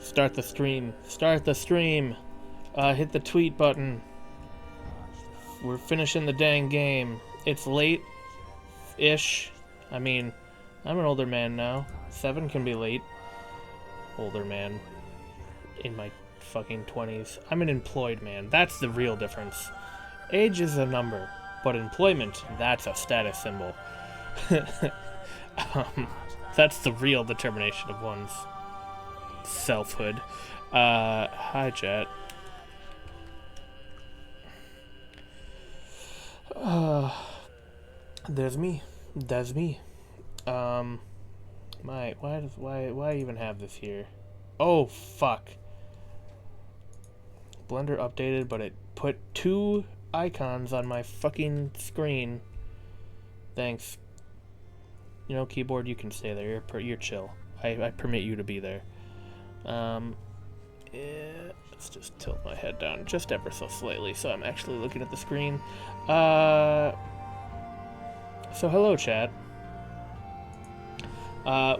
Start the stream. Start the stream. Hit the tweet button. We're finishing the dang game. It's late-ish. I mean, I'm an older man now. 7 can be late. Older man. In my fucking 20s. I'm an employed man. That's the real difference. Age is a number, but employment, that's a status symbol. That's the real determination of one's selfhood. Hi, chat. There's me. That's me. Why even have this here? Oh, fuck. Blender updated, but it put 2 icons on my fucking screen. Thanks. You know, keyboard, you can stay there. You're chill. I permit you to be there. Let's just tilt my head down just ever so slightly so I'm actually looking at the screen. So hello, chat.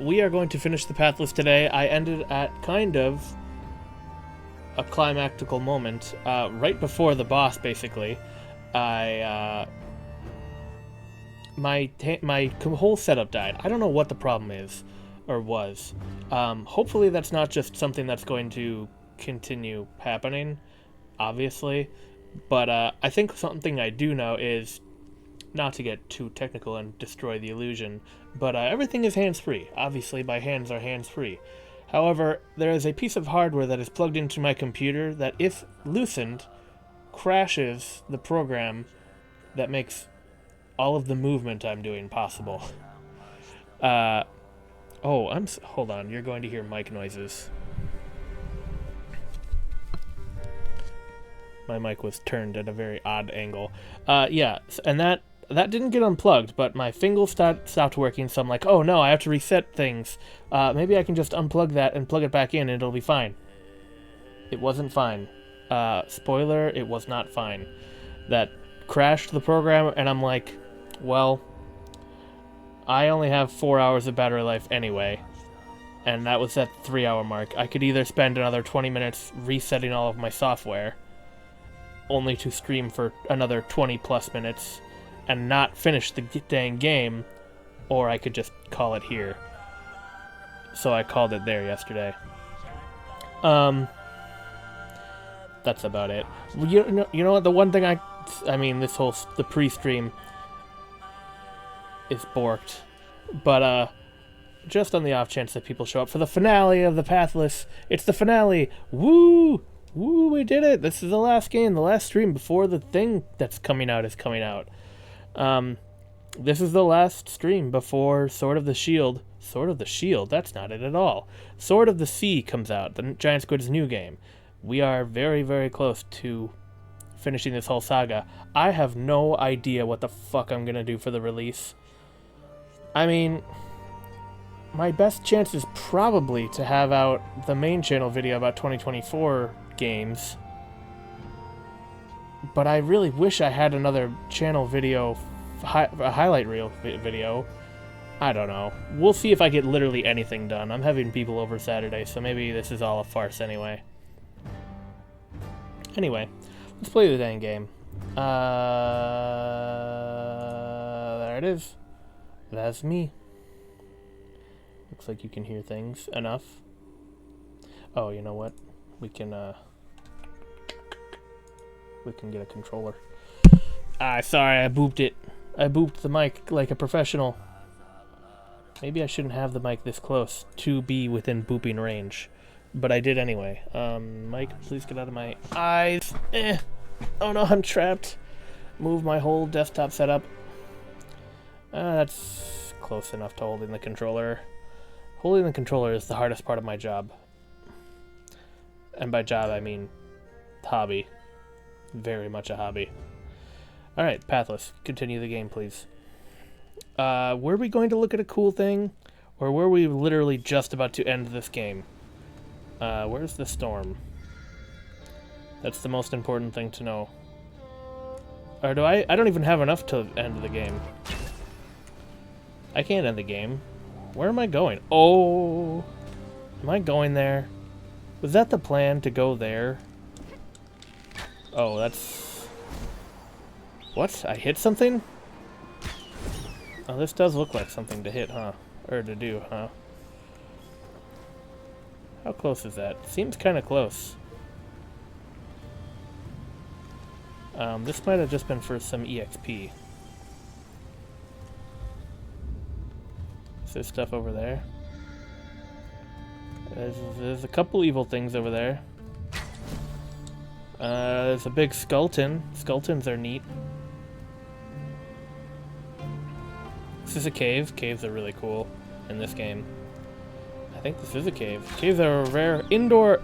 We are going to finish the Pathless today. I ended at kind of a climactical moment, right before the boss, basically. My whole setup died. I don't know what the problem is, or was. Hopefully that's not just something that's going to continue happening, obviously. But I think something I do know is, not to get too technical and destroy the illusion, but everything is hands-free. Obviously, my hands are hands-free. However, there is a piece of hardware that is plugged into my computer that, if loosened, crashes the program that makes all of the movement I'm doing possible. Hold on, you're going to hear mic noises. My mic was turned at a very odd angle. Yeah, and that didn't get unplugged, but my finger stopped working, so I'm like, oh no, I have to reset things. Maybe I can just unplug that and plug it back in and it'll be fine. It wasn't fine. Spoiler, it was not fine. That crashed the program, and I'm like, well, I only have 4 hours of battery life anyway, and that was at the 3-hour mark. I could either spend another 20 minutes resetting all of my software, only to stream for another 20 plus minutes and not finish the dang game, or I could just call it here. So I called it there yesterday. That's about it. You know what? The one thing I mean, the pre-stream is borked, but just on the off chance that people show up for the finale of the Pathless. It's the finale. Woo! Woo! We did it. This is the last game, the last stream before the thing that's coming out is coming out. This is the last stream before Sword of the Shield. Sword of the Shield? That's not it at all. Sword of the Sea comes out, the Giant Squid's new game. We are very, very close to finishing this whole saga. I have no idea what the fuck I'm gonna do for the release. I mean, my best chance is probably to have out the main channel video about 2024 games. But I really wish I had another channel video, a highlight reel video. I don't know. We'll see if I get literally anything done. I'm having people over Saturday, so maybe this is all a farce anyway. Anyway, let's play the dang game. There it is. That's me. Looks like you can hear things enough. Oh, you know what? We can get a controller. Sorry, I booped it. I booped the mic like a professional. Maybe I shouldn't have the mic this close to be within booping range. But I did anyway. Mike, please get out of my eyes. Oh no, I'm trapped. Move my whole desktop setup. That's close enough to holding the controller. Holding the controller is the hardest part of my job. And by job, I mean hobby. Very much a hobby. Alright, Pathless. Continue the game, please. Were we going to look at a cool thing? Or were we literally just about to end this game? Where's the storm? That's the most important thing to know. Or do I don't even have enough to end the game. I can't end the game. Where am I going? Oh! Am I going there? Was that the plan, to go there? Oh, that's... What? I hit something? Oh, this does look like something to hit, huh? Or to do, huh? How close is that? Seems kind of close. This might have just been for some EXP. Is there stuff over there? There's a couple evil things over there. There's a big skeleton. Skeletons are neat. This is a cave. Caves are really cool in this game. I think this is a cave. Caves are a rare indoor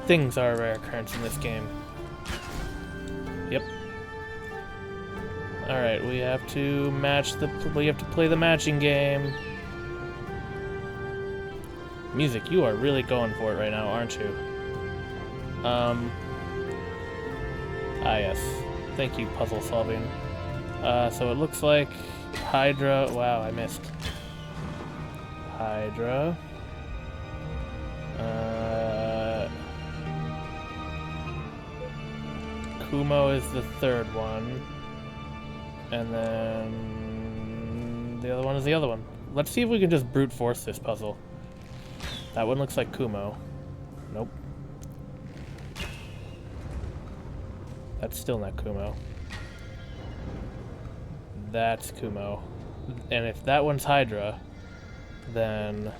things are a rare occurrence in this game. Yep. All right, we have to play the matching game. Music, you are really going for it right now, aren't you? Ah yes. Thank you, puzzle solving. So it looks like Hydra. Wow, I missed. Hydra. Kumo is the third one. And then the other one is the other one. Let's see if we can just brute force this puzzle. That one looks like Kumo. Nope. That's still not Kumo. That's Kumo. And if that one's Hydra, then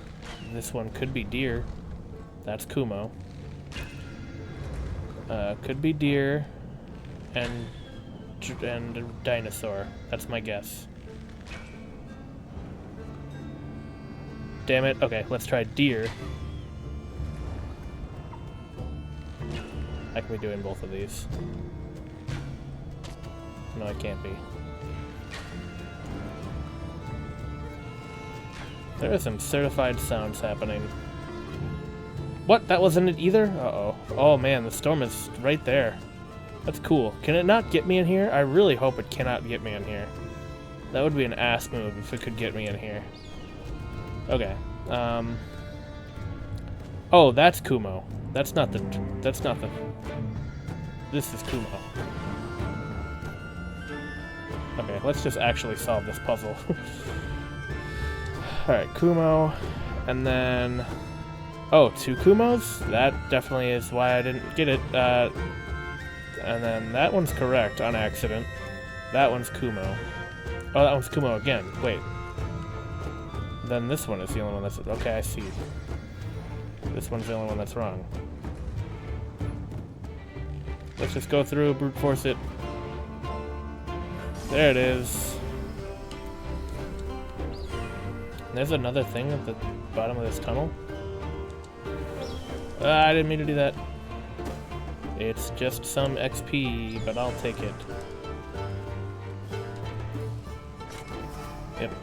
this one could be Deer. That's Kumo. Could be Deer and Dinosaur. That's my guess. Damn it. Okay, let's try Deer. I can be doing both of these. No, I can't be. There are some certified sounds happening. What? That wasn't it either? Uh-oh. Oh man, the storm is right there. That's cool. Can it not get me in here? I really hope it cannot get me in here. That would be an ass move if it could get me in here. Okay. Oh, that's Kumo. That's not the... This is Kumo. Okay, let's just actually solve this puzzle. Alright, Kumo, and then... Oh, 2 Kumos? That definitely is why I didn't get it. And then that one's correct on accident. That one's Kumo. Oh, that one's Kumo again. Wait. Then this one is the only one that's... Okay, I see. This one's the only one that's wrong. Let's just go through, brute force it. There it is. And there's another thing at the bottom of this tunnel. I didn't mean to do that. It's just some XP, but I'll take it. Yep.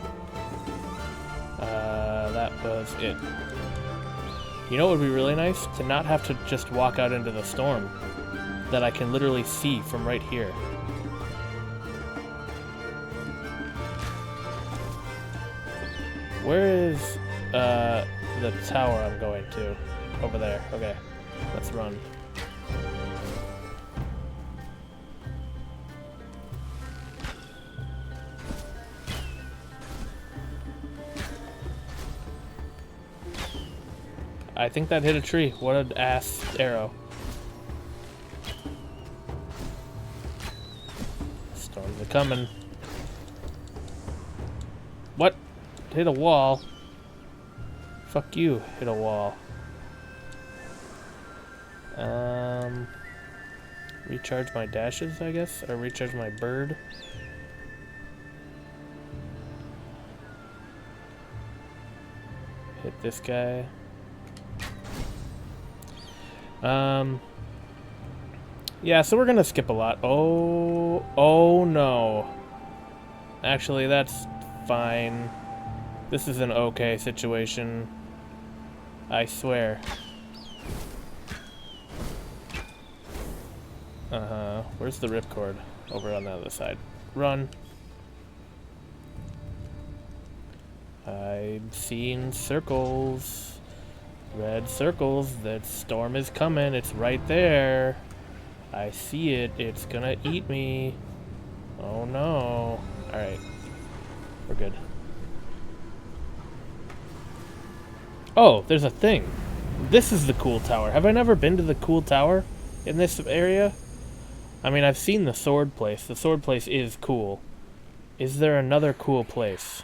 That was it. You know what would be really nice? To not have to just walk out into the storm. That I can literally see from right here. Where is the tower I'm going to? Over there. Okay. Let's run. I think that hit a tree. What an ass arrow. Storms are coming. What? Hit a wall. Fuck you, hit a wall. Recharge my dashes, I guess? Or recharge my bird? Hit this guy. Yeah, so we're gonna skip a lot. Oh no. Actually, that's fine. This is an okay situation. I swear. Where's the ripcord? Over on the other side. Run. I'm seeing circles. Red circles. That storm is coming. It's right there. I see it. It's gonna eat me. Oh no. Alright. We're good. Oh, there's a thing. This is the cool tower. Have I never been to the cool tower in this area? I mean, I've seen the sword place. The sword place is cool. Is there another cool place?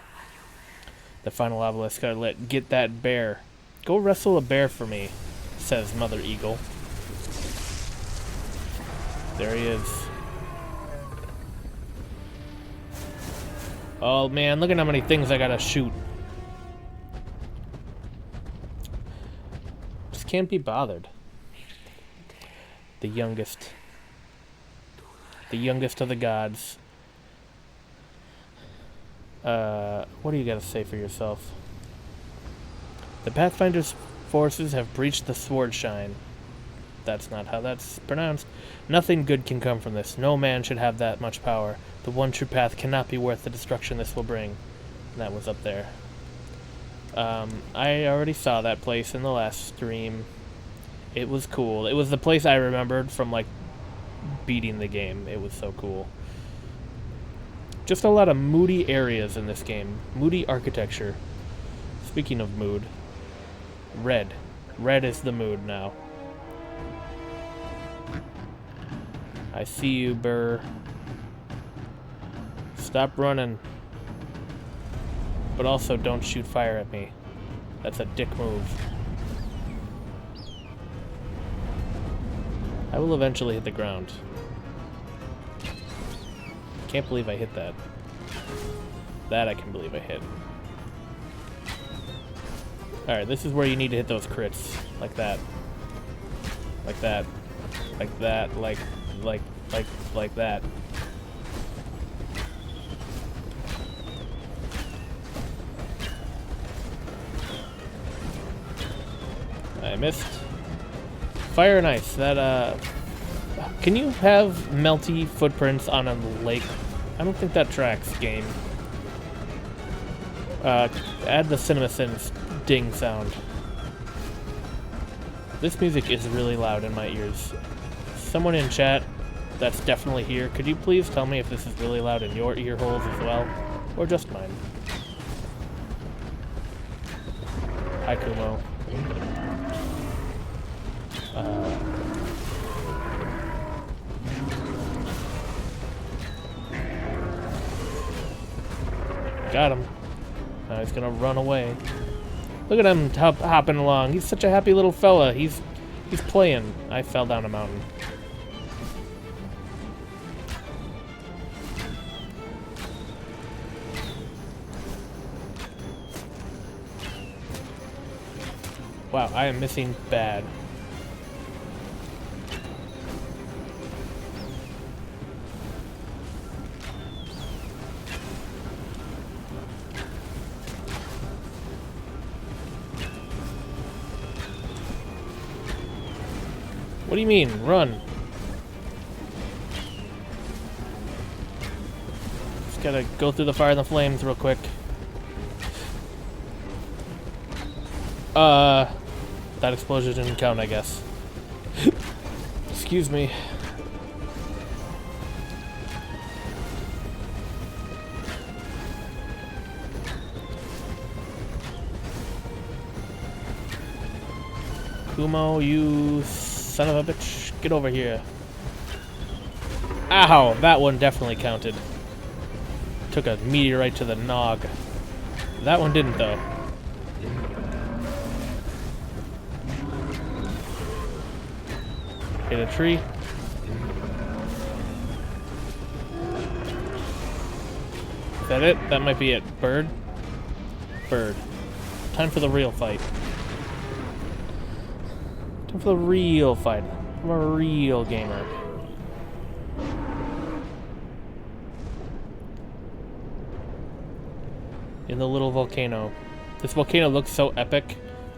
The final obelisk. Gotta get that bear. Go wrestle a bear for me, says Mother Eagle. There he is. Oh man, look at how many things I gotta shoot. Just can't be bothered. The youngest. The youngest of the gods. What do you gotta say for yourself? The Pathfinder's forces have breached the Sword Shine. That's not how that's pronounced. Nothing good can come from this. No man should have that much power. The one true path cannot be worth the destruction this will bring. And that was up there. I already saw that place in the last stream. It was cool. It was the place I remembered from, like, beating the game. It was so cool. Just a lot of moody areas in this game. Moody architecture. Speaking of mood. Red. Red is the mood now. I see you, Burr. Stop running. But also don't shoot fire at me. That's a dick move. I will eventually hit the ground. Can't believe I hit that. That I can believe I hit. Alright, this is where you need to hit those crits. Like that. Like that. Like that. Like that. I missed. Fire and ice. That, can you have melty footprints on a lake? I don't think that tracks, game. Add the CinemaSins ding sound. This music is really loud in my ears. Someone in chat that's definitely here, could you please tell me if this is really loud in your ear holes as well? Or just mine? Hi, Kumo. Got him. Now he's gonna run away. Look at him hopping along. He's such a happy little fella. He's playing. I fell down a mountain. Wow, I am missing bad. What do you mean? Run. Just gotta go through the fire and the flames real quick. That explosion didn't count, I guess. Excuse me. Kumo, you son of a bitch. Get over here. Ow! That one definitely counted. Took a meteorite to the nog. That one didn't, though. Hit a tree. Is that it? That might be it. Bird? Bird. Time for the real fight. Time for the real fight. I'm a real gamer. In the little volcano. This volcano looks so epic,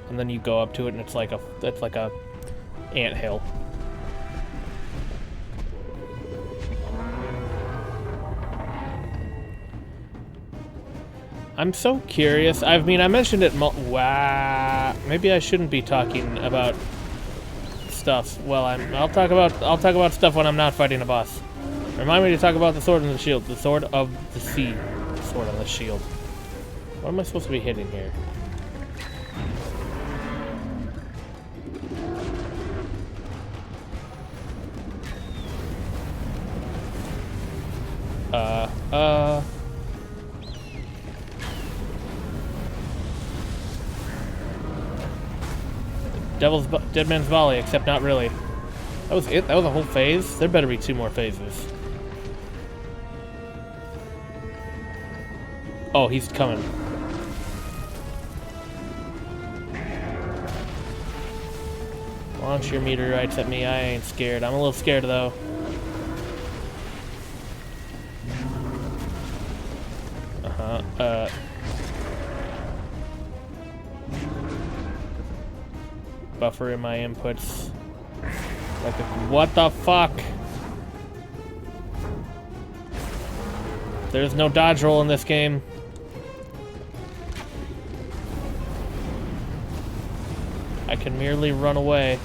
and then you go up to it and it's like a anthill. I'm so curious. I mean, I mentioned it. Wow. Maybe I shouldn't be talking about stuff. Well, I'll talk about stuff when I'm not fighting a boss. Remind me to talk about the sword and the shield. The sword of the sea. The sword and the shield. What am I supposed to be hitting here? Dead Man's Volley, except not really. That was it? That was a whole phase? There better be 2 more phases. Oh, he's coming. Launch your meteorites at me. I ain't scared. I'm a little scared, though. Buffering my inputs. Like, what the fuck? There's no dodge roll in this game. I can merely run away.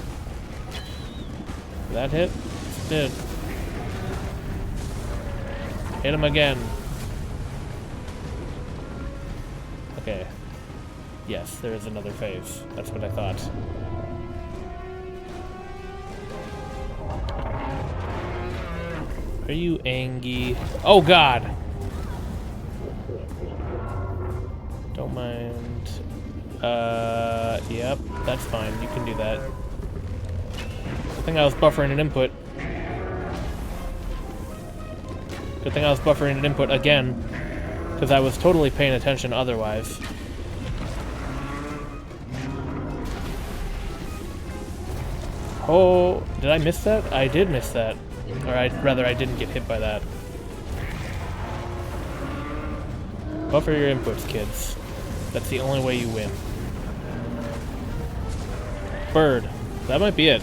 Did that hit? It did. Hit him again. Okay. Yes, there is another phase. That's what I thought. Are you angry? Oh god! Don't mind. Yep, that's fine. You can do that. Good thing I was buffering an input. Good thing I was buffering an input again, because I was totally paying attention otherwise. Oh, did I miss that? I did miss that. Or rather, I didn't get hit by that. Buffer your inputs, kids. That's the only way you win. Bird. That might be it.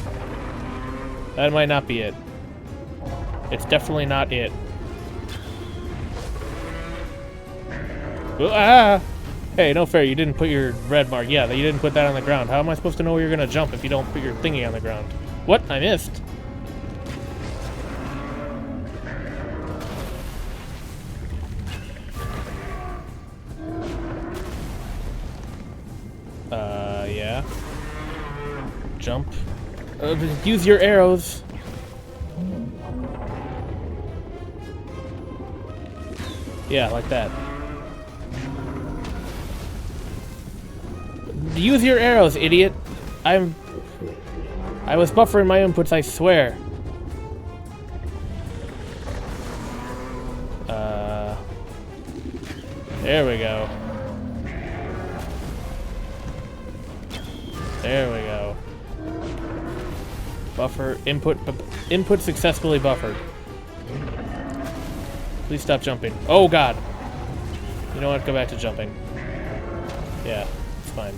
That might not be it. It's definitely not it. Ah! Hey, no fair, you didn't put your red mark. Yeah, you didn't put that on the ground. How am I supposed to know where you're gonna jump if you don't put your thingy on the ground? What? I missed. Yeah. Jump. Use your arrows. Yeah, like that. Use your arrows, idiot. I was buffering my inputs, I swear. There we go. There we go. Buffer, input successfully buffered. Please stop jumping. Oh god. You know what, go back to jumping. Yeah, it's fine.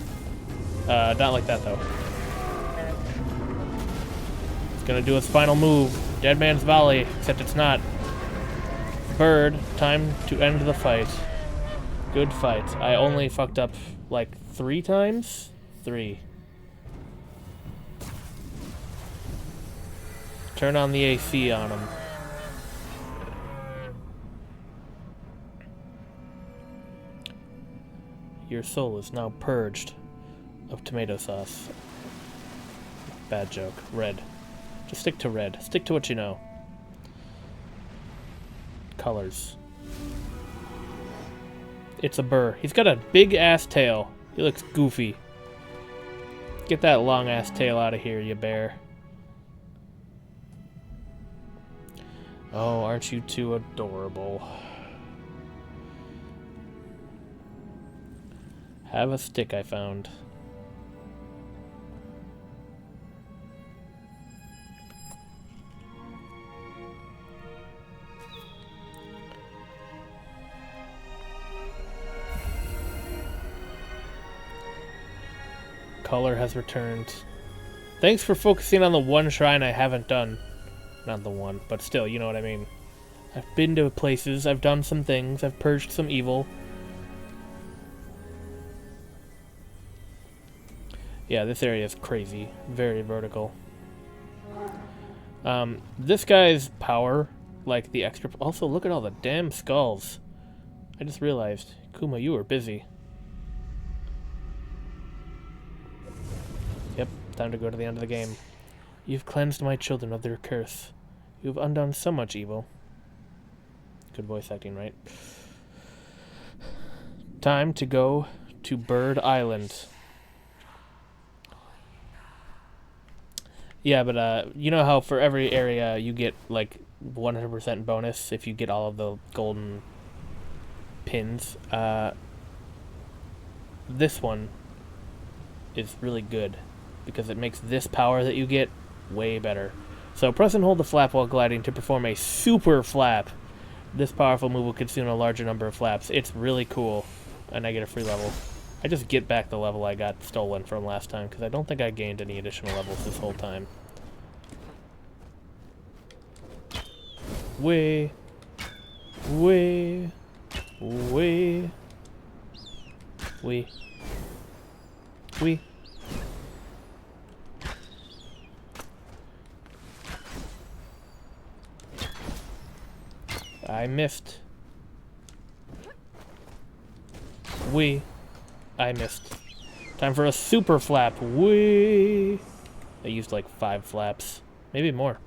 Not like that though. It's gonna do its final move. Dead Man's Volley, except it's not. Bird, time to end the fight. Good fight. I only fucked up like 3 times? 3. Turn on the AC on him. Your soul is now purged of tomato sauce. Bad joke. Red. Just stick to red. Stick to what you know. Colors. It's a burr. He's got a big-ass tail. He looks goofy. Get that long-ass tail out of here, you bear. Oh, aren't you two adorable? Have a stick I found. Color has returned. Thanks for focusing on the one shrine I haven't done. Not the one, but still, you know what I mean. I've been to places, I've done some things, I've purged some evil. Yeah, this area is crazy. Very vertical. This guy's power, like the extra... Also, look at all the damn skulls. I just realized. Kuma, you were busy. Yep, time to go to the end of the game. You've cleansed my children of their curse. You've undone so much evil. Good voice acting, right? Time to go to Bird Island. Yeah, but you know how for every area you get like 100% bonus if you get all of the golden pins? This one is really good because it makes this power that you get way better. So press and hold the flap while gliding to perform a super flap. This powerful move will consume a larger number of flaps. It's really cool. And I get a free level. I just get back the level I got stolen from last time because I don't think I gained any additional levels this whole time. Way. I missed. I missed. Time for a super flap. I used like 5 flaps. Maybe more.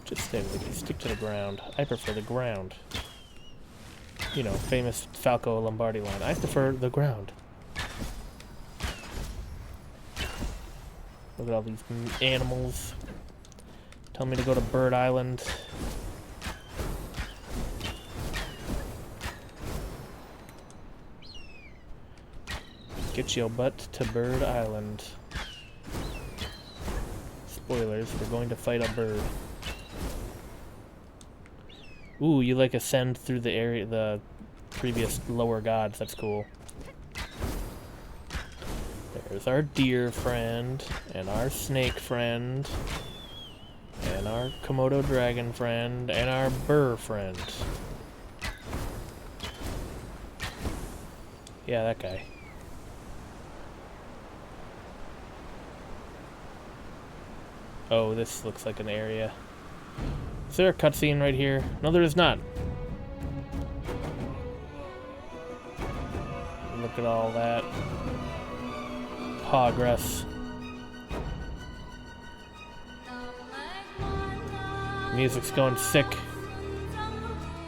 Just stick to the ground. I prefer the ground. You know, famous Falco Lombardi line. I prefer the ground. Look at all these animals. Tell me to go to Bird Island. Get your butt to Bird Island. Spoilers, we're going to fight a bird. Ooh, you like ascend through the area, the previous lower gods. That's cool. There's our deer friend, and our snake friend, and our Komodo dragon friend, and our burr friend. Yeah, that guy. Oh, this looks like an area. Is there a cutscene right here? No, there is not. Look at all that progress. Music's going sick.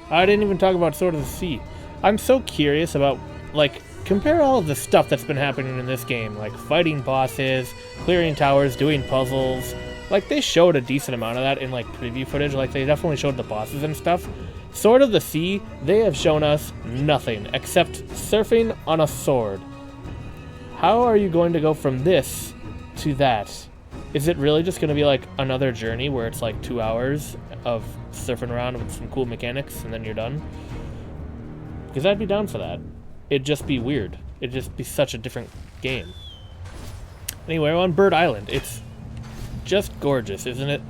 I didn't even talk about Sword of the Sea. I'm so curious about, like, compare all of the stuff that's been happening in this game, like fighting bosses, clearing towers, doing puzzles. Like, they showed a decent amount of that in, like, preview footage. Like, they definitely showed the bosses and stuff. Sword of the Sea, they have shown us nothing except surfing on a sword. How are you going to go from this to that? Is it really just going to be, like, another journey where it's, like, 2 hours of surfing around with some cool mechanics and then you're done? Because I'd be down for that. It'd just be weird. It'd just be such a different game. Anyway, we're on Bird Island. It's just gorgeous, isn't it?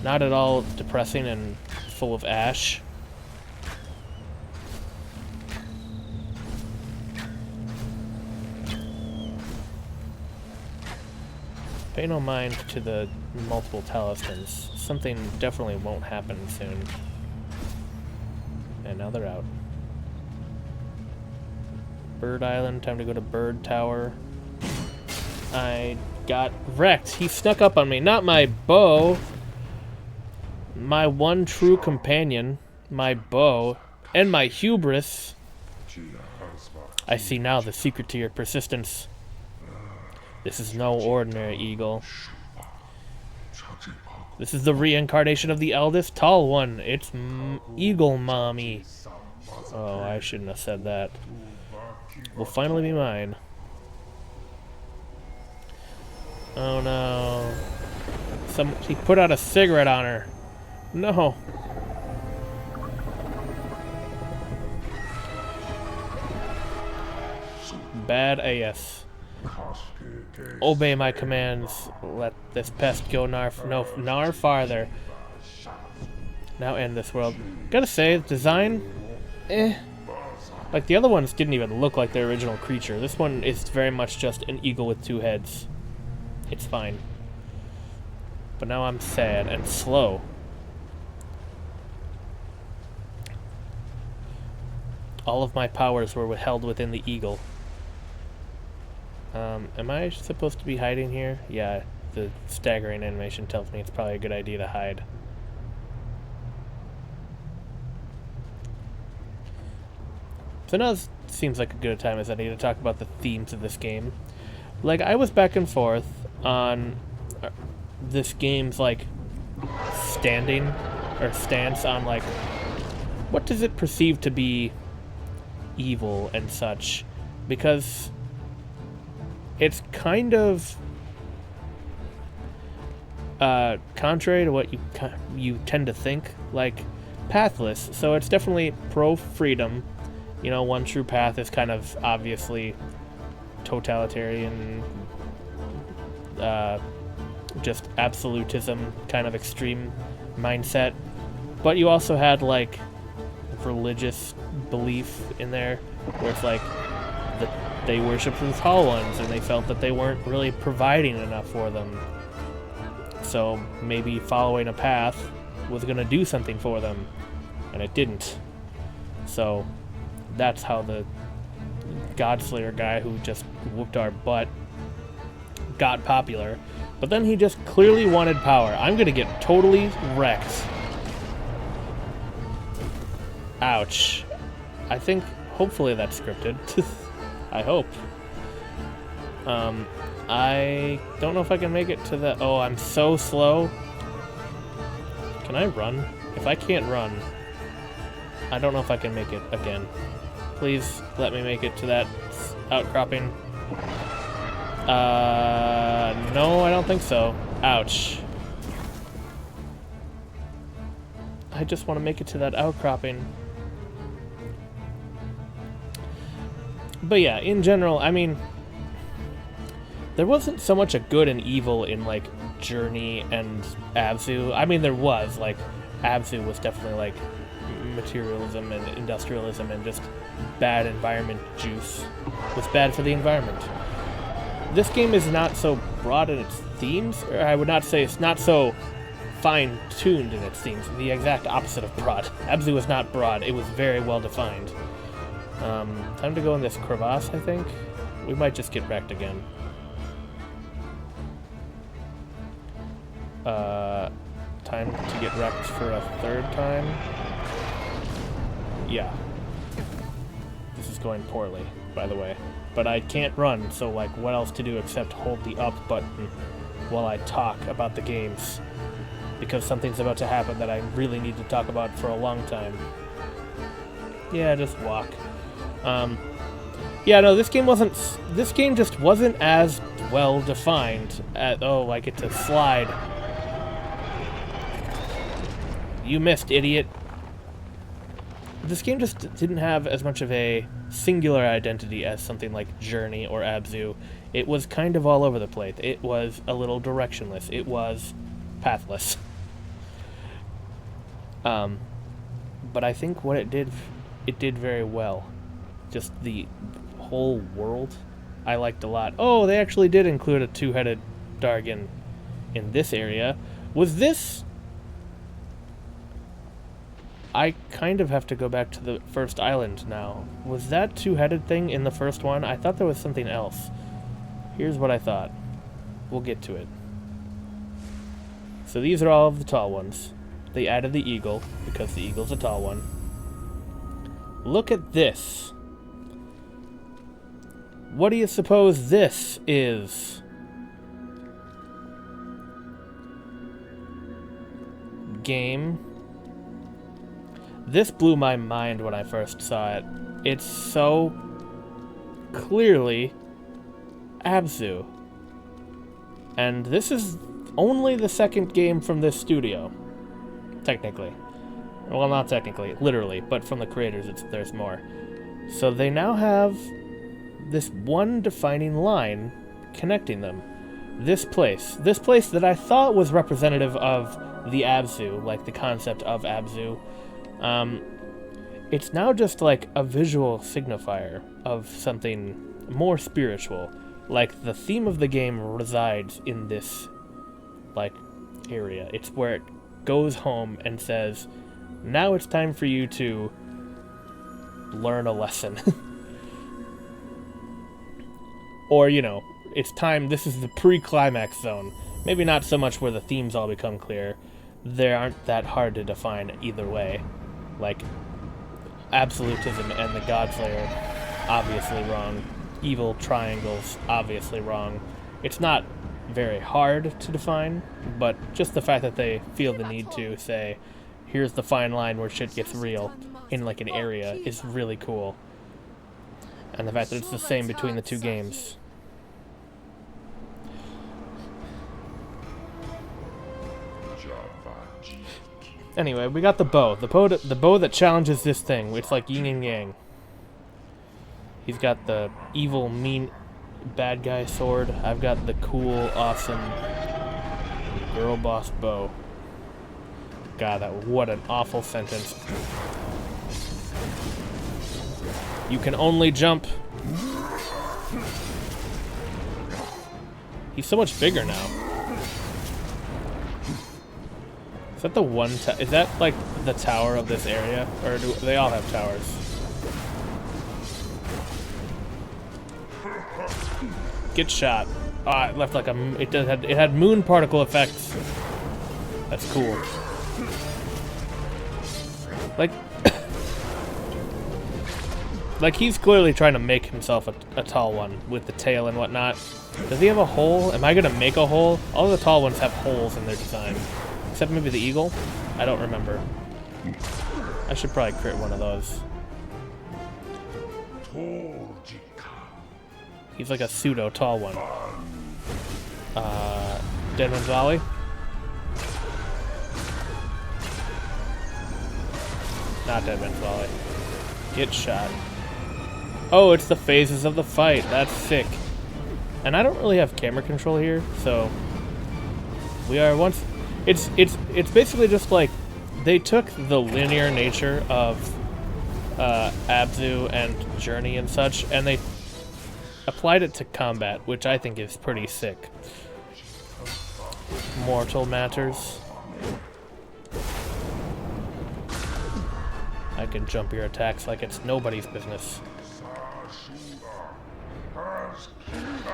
Not at all depressing and full of ash. Pay no mind to the multiple talismans. Something definitely won't happen soon. And now they're out. Bird Island, time to go to Bird Tower. I got wrecked. He snuck up on me. Not my bow. My one true companion. My bow. And my hubris. I see now the secret to your persistence. This is no ordinary eagle. This is the reincarnation of the eldest tall one. It's Eagle Mommy. Oh, I shouldn't have said that. Will finally be mine. Oh no. He put out a cigarette on her. No. Bad AS. Obey my commands. Let this pest go nar farther. Now end this world. Gotta say, design eh. Like, the other ones didn't even look like their original creature. This one is very much just an eagle with 2 heads. It's fine. But now I'm sad and slow. All of my powers were held within the eagle. Am I supposed to be hiding here? Yeah, the staggering animation tells me it's probably a good idea to hide. So now it seems like a good time as any to talk about the themes of this game. Like, I was back and forth on this game's, like, standing, or stance on, like, what does it perceive to be evil and such, because it's kind of contrary to what you tend to think, like Pathless. So it's definitely pro-freedom. You know, one true path is kind of obviously totalitarian, just absolutism, kind of extreme mindset. But you also had, like, religious belief in there, where it's like they worshipped the tall ones and they felt that they weren't really providing enough for them, so maybe following a path was going to do something for them, and it didn't. So that's how the Godslayer guy who just whooped our butt got popular. But then he just clearly wanted power. I'm gonna get totally wrecked. Ouch. I think, hopefully that's scripted. I hope. I don't know if I can make it to the... Oh, I'm so slow. Can I run? If I can't run, I don't know if I can make it again. Please let me make it to that outcropping. No, I don't think so. Ouch. I just want to make it to that outcropping. But yeah, in general, I mean, there wasn't so much a good and evil in, like, Journey and Abzu. I mean, there was, like, Abzu was definitely, like, materialism and industrialism and just bad environment juice. It was bad for the environment. This game is not so broad in its themes, or I would not say it's not so fine-tuned in its themes. The exact opposite of broad. Abzu was not broad. It was very well defined. Time to go in this crevasse, I think. We might just get wrecked again. Time to get wrecked for a third time. Yeah. This is going poorly, by the way. But I can't run, so, like, what else to do except hold the up button while I talk about the games. Because something's about to happen that I really need to talk about for a long time. Yeah, just walk. Yeah, no, this game just wasn't as well defined. Oh, I get to slide. You missed, idiot. This game just didn't have as much of a singular identity as something like Journey or Abzu. It was kind of all over the place. It was a little directionless. It was pathless. But I think what it did very well. Just the whole world, I liked a lot. Oh, they actually did include a 2-headed Dargon in this area. Was this... I kind of have to go back to the first island now. Was that 2-headed thing in the first one? I thought there was something else. Here's what I thought. We'll get to it. So these are all of the tall ones. They added the eagle, because the eagle's a tall one. Look at this. What do you suppose this is? Game. This blew my mind when I first saw it. It's so clearly Abzu. And this is only the second game from this studio. Technically. Well, not technically, literally, but from the creators, there's more. So they now have this one defining line connecting them. This place that I thought was representative of the Abzu, like the concept of Abzu. it's now just like a visual signifier of something more spiritual. Like the theme of the game resides in this like area. It's where it goes home and says, now it's time for you to learn a lesson. Or, you know, it's time, this is the pre-climax zone. Maybe not so much where the themes all become clear. They aren't that hard to define either way. Like, absolutism and the Godslayer, obviously wrong. Evil triangles, obviously wrong. It's not very hard to define, but just the fact that they feel the need to say, here's the fine line where shit gets real in like an area is really cool. And the fact that it's the same between the two games. Anyway, we got the bow. The bow that challenges this thing. It's like yin and yang. He's got the evil, mean, bad guy sword. I've got the cool, awesome girl boss bow. God, what an awful sentence. You can only jump. He's so much bigger now. Is that the one? Is that like the tower of this area, or do they all have towers? Get shot. Ah, it left like a. It had moon particle effects. That's cool. Like he's clearly trying to make himself a tall one with the tail and whatnot. Does he have a hole? Am I gonna make a hole? All the tall ones have holes in their design. Except maybe the eagle? I don't remember. I should probably crit one of those. He's like a pseudo tall one. Dead Man's Valley? Not Dead Man's Valley. Get shot. Oh, it's the phases of the fight. That's sick. And I don't really have camera control here, so we are once. It's basically just like they took the linear nature of Abzu and Journey and such, and they applied it to combat, which I think is pretty sick. Mortal Matters. I can jump your attacks like it's nobody's business.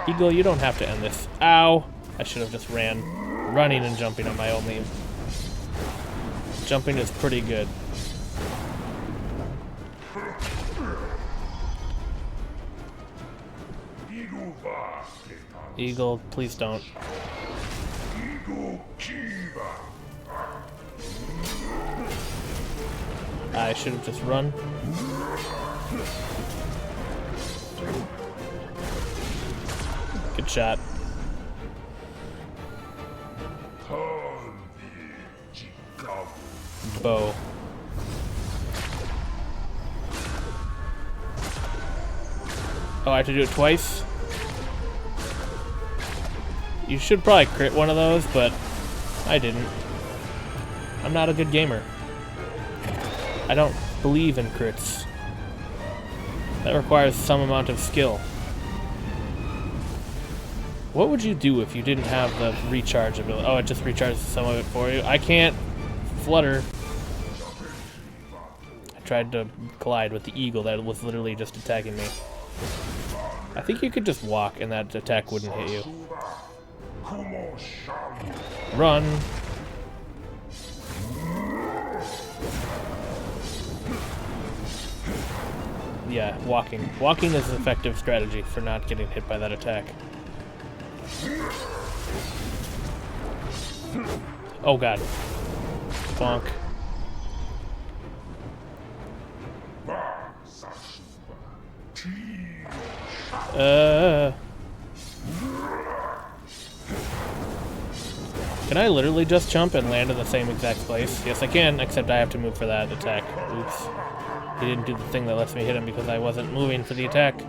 Eagle, you don't have to end this. Ow! I should have just ran. Running and jumping are my only... Jumping is pretty good. Eagle, please don't. I should have just run. Good shot. Bow. Oh, I have to do it twice? You should probably crit one of those, but I didn't. I'm not a good gamer. I don't believe in crits. That requires some amount of skill. What would you do if you didn't have the recharge ability? Oh, it just recharges some of it for you. I can't flutter. I tried to collide with the eagle that was literally just attacking me. I think you could just walk and that attack wouldn't hit you. Run. Yeah, walking. Walking is an effective strategy for not getting hit by that attack. Oh god. Bonk. Can I literally just jump and land in the same exact place? Yes, I can, except I have to move for that attack. Oops. He didn't do the thing that lets me hit him because I wasn't moving for the attack.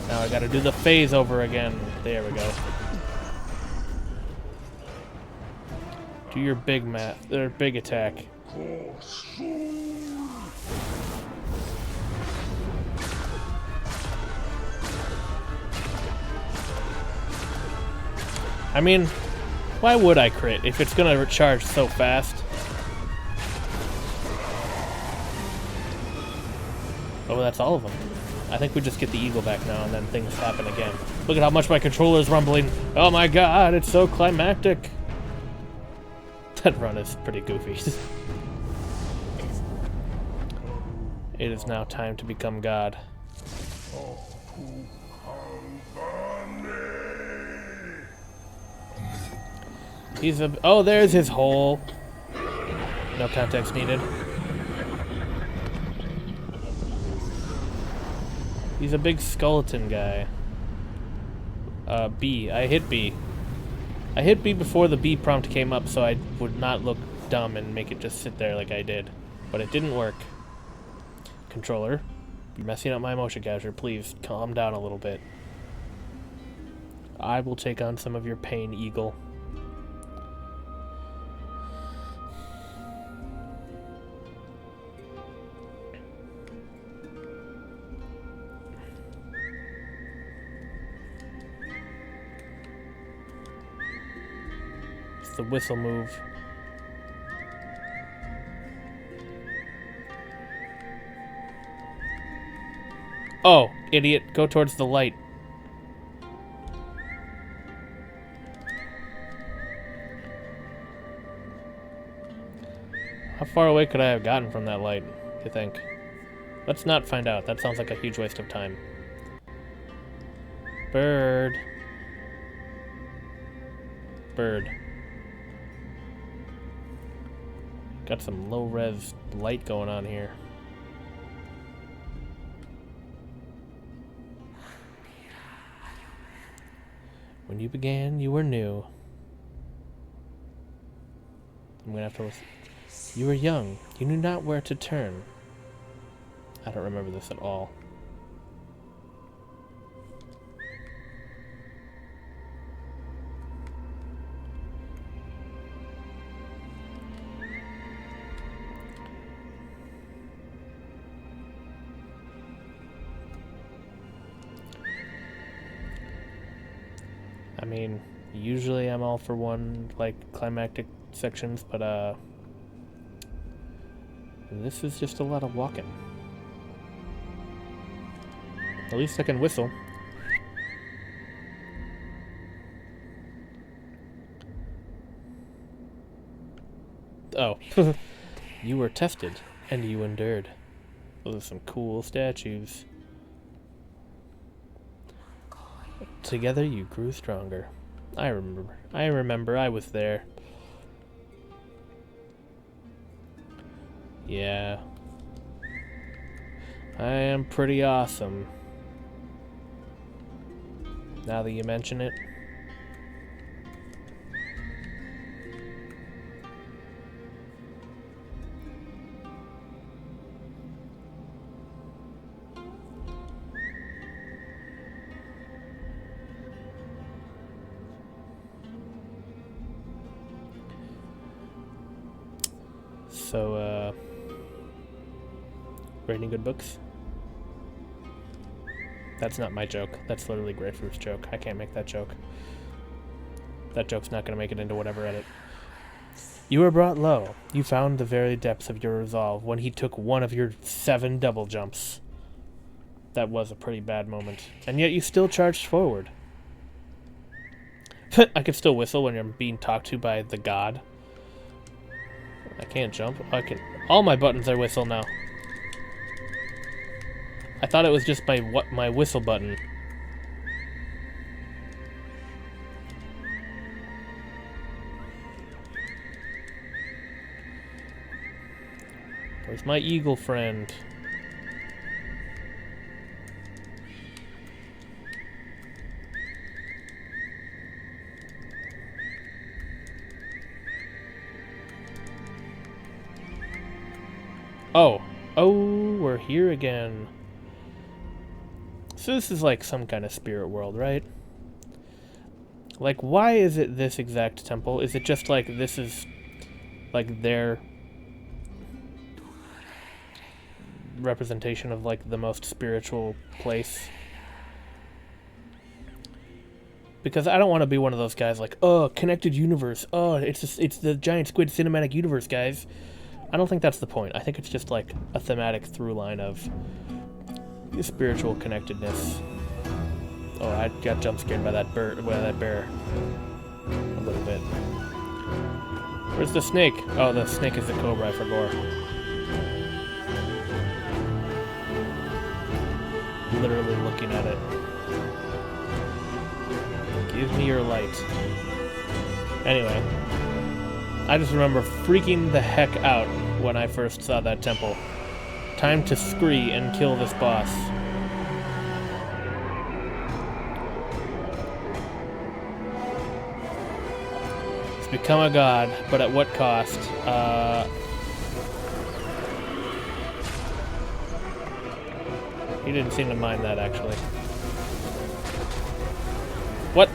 Now I gotta do the phase over again. There we go. Do your big math, or big attack. I mean, why would I crit if it's gonna recharge so fast? Oh, that's all of them. I think we just get the eagle back now and then things happen again. Look at how much my controller is rumbling. Oh my god, it's so climactic. That run is pretty goofy. It is now time to become God. He's a... Oh, there's his hole. No context needed. He's a big skeleton guy. B. I hit B. I hit B before the B prompt came up so I would not look dumb and make it just sit there like I did. But it didn't work. Controller, you're messing up my motion capture. Please calm down a little bit. I will take on some of your pain, Eagle. It's the whistle move. Oh, idiot. Go towards the light. How far away could I have gotten from that light, you think? Let's not find out. That sounds like a huge waste of time. Bird. Bird. Got some low-res light going on here. When you began, you were new. I'm gonna have to listen. You were young. You knew not where to turn. I don't remember this at all. I mean, usually I'm all for one, like, climactic sections, but, this is just a lot of walking. At least I can whistle. Oh. You were tested, and you endured. Those are some cool statues. Together you grew stronger. I remember. I was there. Yeah. I am pretty awesome. Now that you mention it. So, read any good books? That's not my joke. That's literally Grapefruit's joke. I can't make that joke. That joke's not going to make it into whatever edit. You were brought low. You found the very depths of your resolve when he took one of your 7 double jumps. That was a pretty bad moment. And yet you still charged forward. I can still whistle when you're being talked to by the god. I can't jump. I can. All my buttons are whistle now. I thought it was just my whistle button. Where's my eagle friend? Oh. Oh, we're here again. So this is like some kind of spirit world, right? Like, why is it this exact temple? Is it just like, this is like their representation of like the most spiritual place. Because I don't want to be one of those guys like, oh, connected universe. Oh, it's the Giant Squid cinematic universe, guys. I don't think that's the point. I think it's just like a thematic through line of spiritual connectedness. Oh, I got jump scared by that bear. A little bit. Where's the snake? Oh, the snake is the cobra. I forgot. Literally looking at it. Give me your light. Anyway, I just remember freaking the heck out when I first saw that temple. Time to scree and kill this boss. He's become a god, but at what cost? He didn't seem to mind that, actually. What?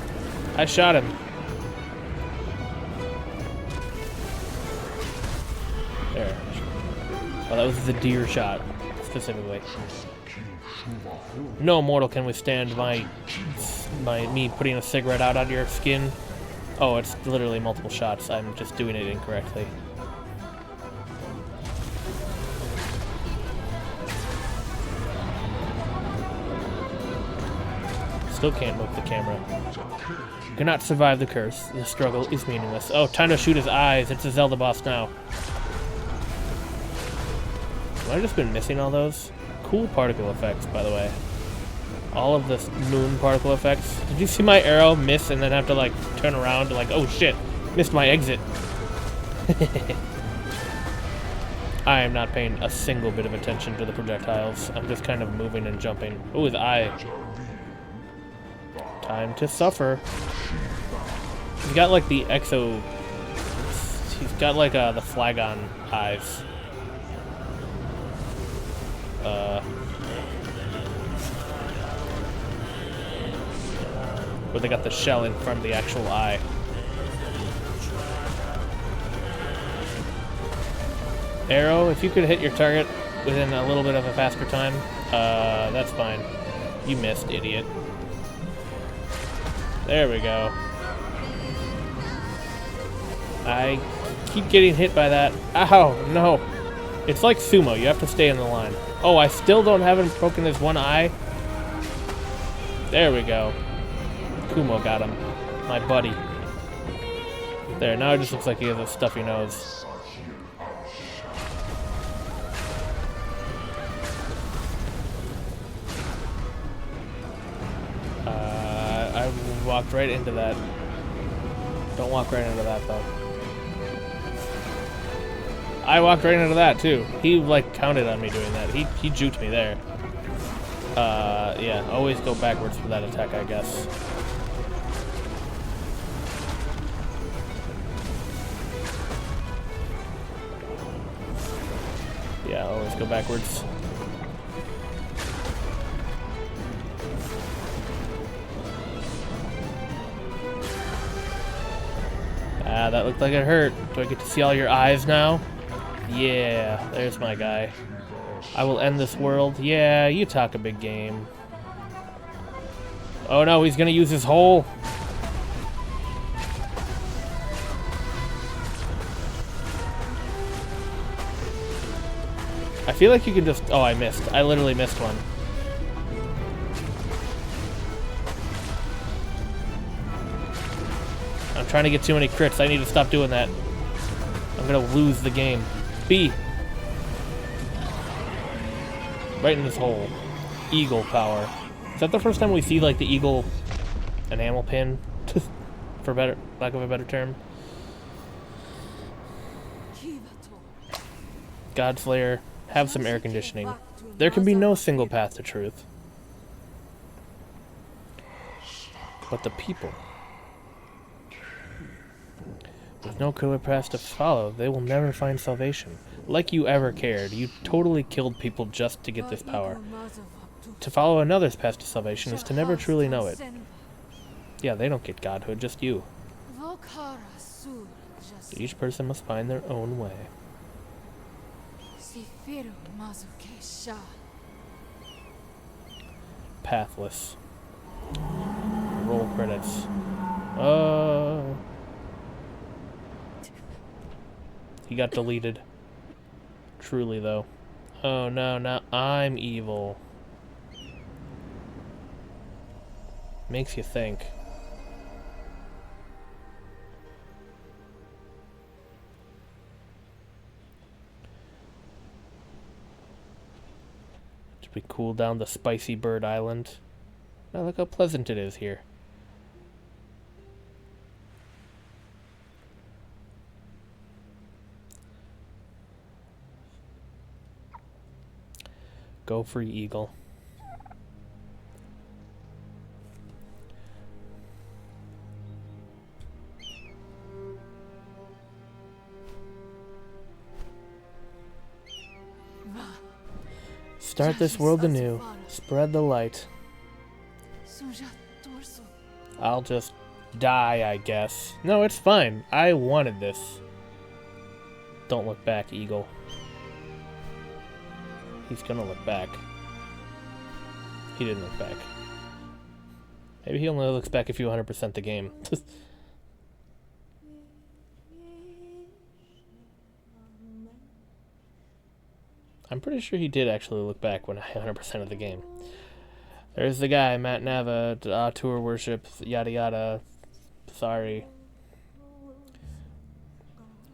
I shot him. There. Oh, that was the deer shot, specifically. No mortal can withstand me putting a cigarette out on your skin. Oh, it's literally multiple shots. I'm just doing it incorrectly. Still can't move the camera. Cannot survive the curse. The struggle is meaningless. Oh, time to shoot his eyes. It's a Zelda boss now. Have I just been missing all those? Cool particle effects, by the way. All of the moon particle effects. Did you see my arrow miss and then have to, like, turn around to, like, oh shit, missed my exit. I am not paying a single bit of attention to the projectiles. I'm just kind of moving and jumping. Oh, his eye. Time to suffer. He's got, like, the exo... He's got, like, the Flagon eyes. Where they got the shell in front of the actual eye. Arrow, if you could hit your target within a little bit of a faster time, that's fine. You missed, idiot. There we go. I keep getting hit by that. Ow, no. It's like sumo, you have to stay in the line. Oh, I still haven't broken his one eye. There we go. Kumo got him. My buddy. There, now it just looks like he has a stuffy nose. I walked right into that. Don't walk right into that, though. I walked right into that, too. He, like, counted on me doing that. He juked me there. Yeah, always go backwards for that attack, I guess. Yeah, always go backwards. Ah, that looked like it hurt. Do I get to see all your eyes now? Yeah, there's my guy. I will end this world. Yeah, you talk a big game. Oh no, he's gonna use his hole. I feel like you can just... Oh, I missed. I literally missed one. I'm trying to get too many crits. I need to stop doing that. I'm gonna lose the game. B. Right in this hole. Eagle power. Is that the first time we see, like, the eagle enamel pin? For lack of a better term. Godslayer, have some air conditioning. There can be no single path to truth. But the people. With no clear path to follow, they will never find salvation. Like you ever cared. You totally killed people just to get this power. To follow another's path to salvation is to never truly know it. Yeah, they don't get godhood, just you. Each person must find their own way. Pathless. Roll credits. He got deleted. Truly, though. Oh no, now I'm evil. Makes you think. Should we cool down the spicy bird island? Oh, look how pleasant it is here. Go free eagle. Start this world anew. Spread the light. I'll just die, I guess. No, it's fine. I wanted this. Don't look back, eagle. He's gonna look back. He didn't look back. Maybe he only looks back if you 100% the game. I'm pretty sure he did actually look back when I 100% of the game. There's the guy, Matt Nava, tour worship, yada yada. Sorry.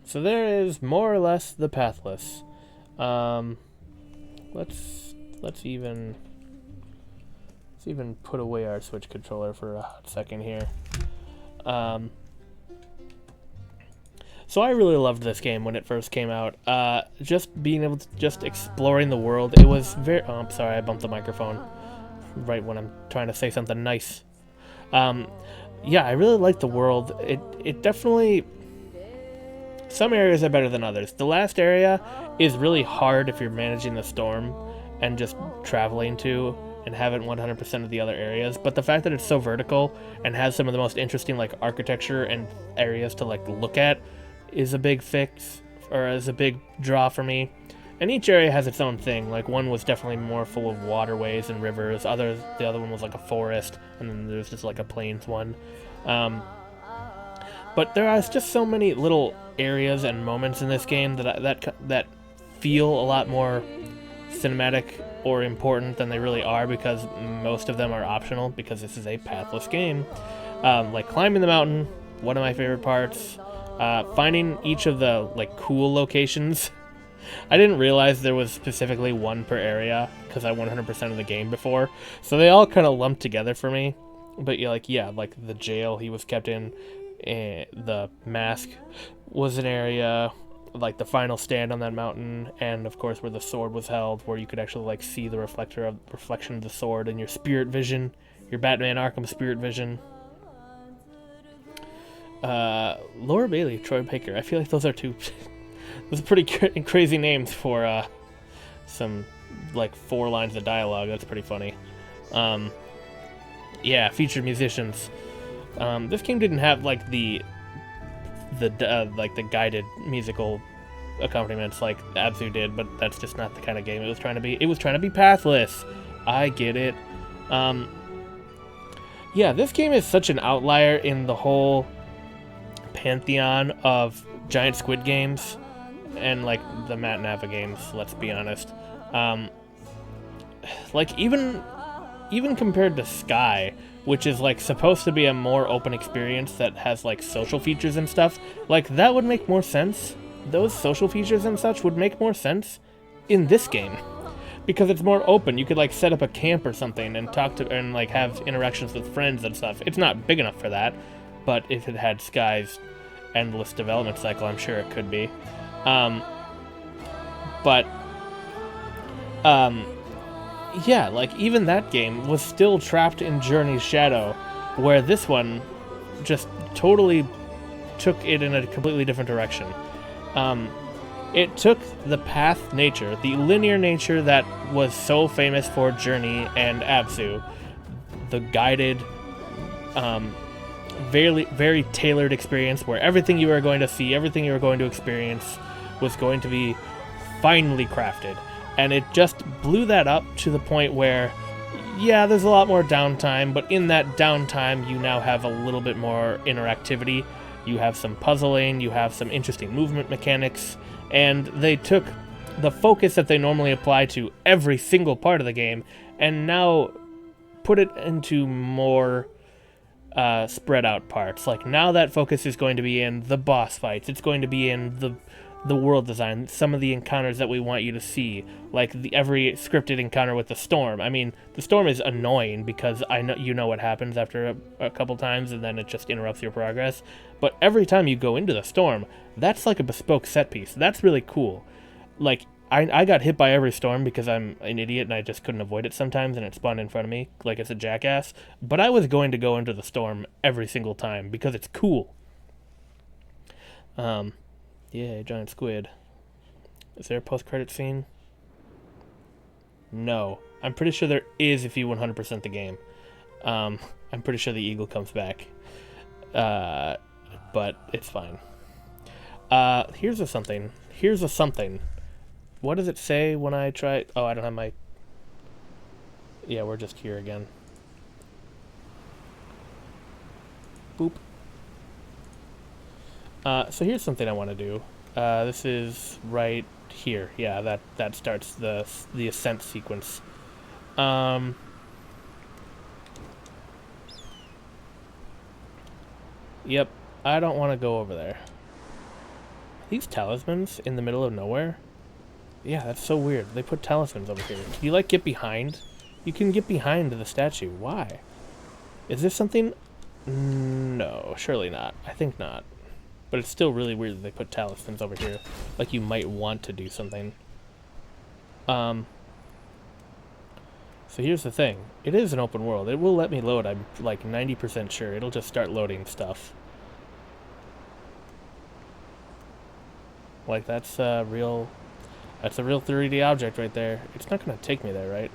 So there is more or less the Pathless. Let's even put away our Switch controller for a hot second here. So I really loved this game when it first came out. Just being able to exploring the world. It was very. Oh, I'm sorry, I bumped the microphone right when I'm trying to say something nice. Yeah, I really liked the world. It definitely. Some areas are better than others. The last area is really hard if you're managing the storm and just traveling to and haven't 100% of the other areas. But the fact that it's so vertical and has some of the most interesting like architecture and areas to like look at is a big fix, or is a big draw for me. And each area has its own thing. Like one was definitely more full of waterways and rivers. The other one was like a forest, and then there's just like a plains one. But there are just so many little areas and moments in this game that feel a lot more cinematic or important than they really are, because most of them are optional because this is a pathless game. Like climbing the mountain, one of my favorite parts. Finding each of the like cool locations. I didn't realize there was specifically one per area because I 100% of the game before, so they all kind of lumped together for me. But like the jail he was kept in. The mask was an area, like the final stand on that mountain, and of course where the sword was held, where you could actually like see the reflection of the sword in your spirit vision, your Batman Arkham spirit vision. Laura Bailey, Troy Baker. I feel like those are those are pretty crazy names for some like 4 lines of dialogue. That's pretty funny. Yeah, featured musicians. This game didn't have like the guided musical accompaniments like Abzu did, but that's just not the kind of game it was trying to be. It was trying to be pathless. I get it. Yeah, this game is such an outlier in the whole pantheon of Giant Squid games and like the Matt Nava games, let's be honest. Like even compared to Sky, which is like supposed to be a more open experience that has like social features and stuff, like that would make more sense. Those social features and such would make more sense in this game because it's more open. You could like set up a camp or something and talk to and like have interactions with friends and stuff. It's not big enough for that, but if it had Sky's endless development cycle, I'm sure it could be. Yeah, like even that game was still trapped in Journey's shadow, where this one just totally took it in a completely different direction. It took the path nature, the linear nature that was so famous for Journey and Abzu, the guided very tailored experience where everything you were going to see, everything you were going to experience was going to be finely crafted. And it just blew that up to the point where, yeah, there's a lot more downtime, but in that downtime, you now have a little bit more interactivity. You have some puzzling, you have some interesting movement mechanics, and they took the focus that they normally apply to every single part of the game and now put it into more spread out parts. Like, now that focus is going to be in the boss fights, it's going to be in the world design, some of the encounters that we want you to see, like every scripted encounter with the storm. I mean, the storm is annoying because I know you know what happens after a couple times, and then it just interrupts your progress. But every time you go into the storm, that's like a bespoke set piece. That's really cool. Like, I got hit by every storm because I'm an idiot and I just couldn't avoid it sometimes, and it spawned in front of me like it's a jackass. But I was going to go into the storm every single time because it's cool. Yeah, Giant Squid. Is there a post-credit scene? No. I'm pretty sure there is if you 100% the game. I'm pretty sure the eagle comes back. But it's fine. Here's a something. What does it say when I try... Oh, I don't have my... Yeah, we're just here again. Boop. So here's something I want to do. This is right here. Yeah, that starts the ascent sequence. Yep, I don't want to go over there. These talismans in the middle of nowhere? Yeah, that's so weird. They put talismans over here. Can you, like, get behind? You can get behind the statue. Why? Is this something... No, surely not. I think not. But it's still really weird that they put talismans over here. Like you might want to do something. So here's the thing. It is an open world. It will let me load. I'm like 90% sure. It'll just start loading stuff. Like that's a real 3D object right there. It's not going to take me there, right?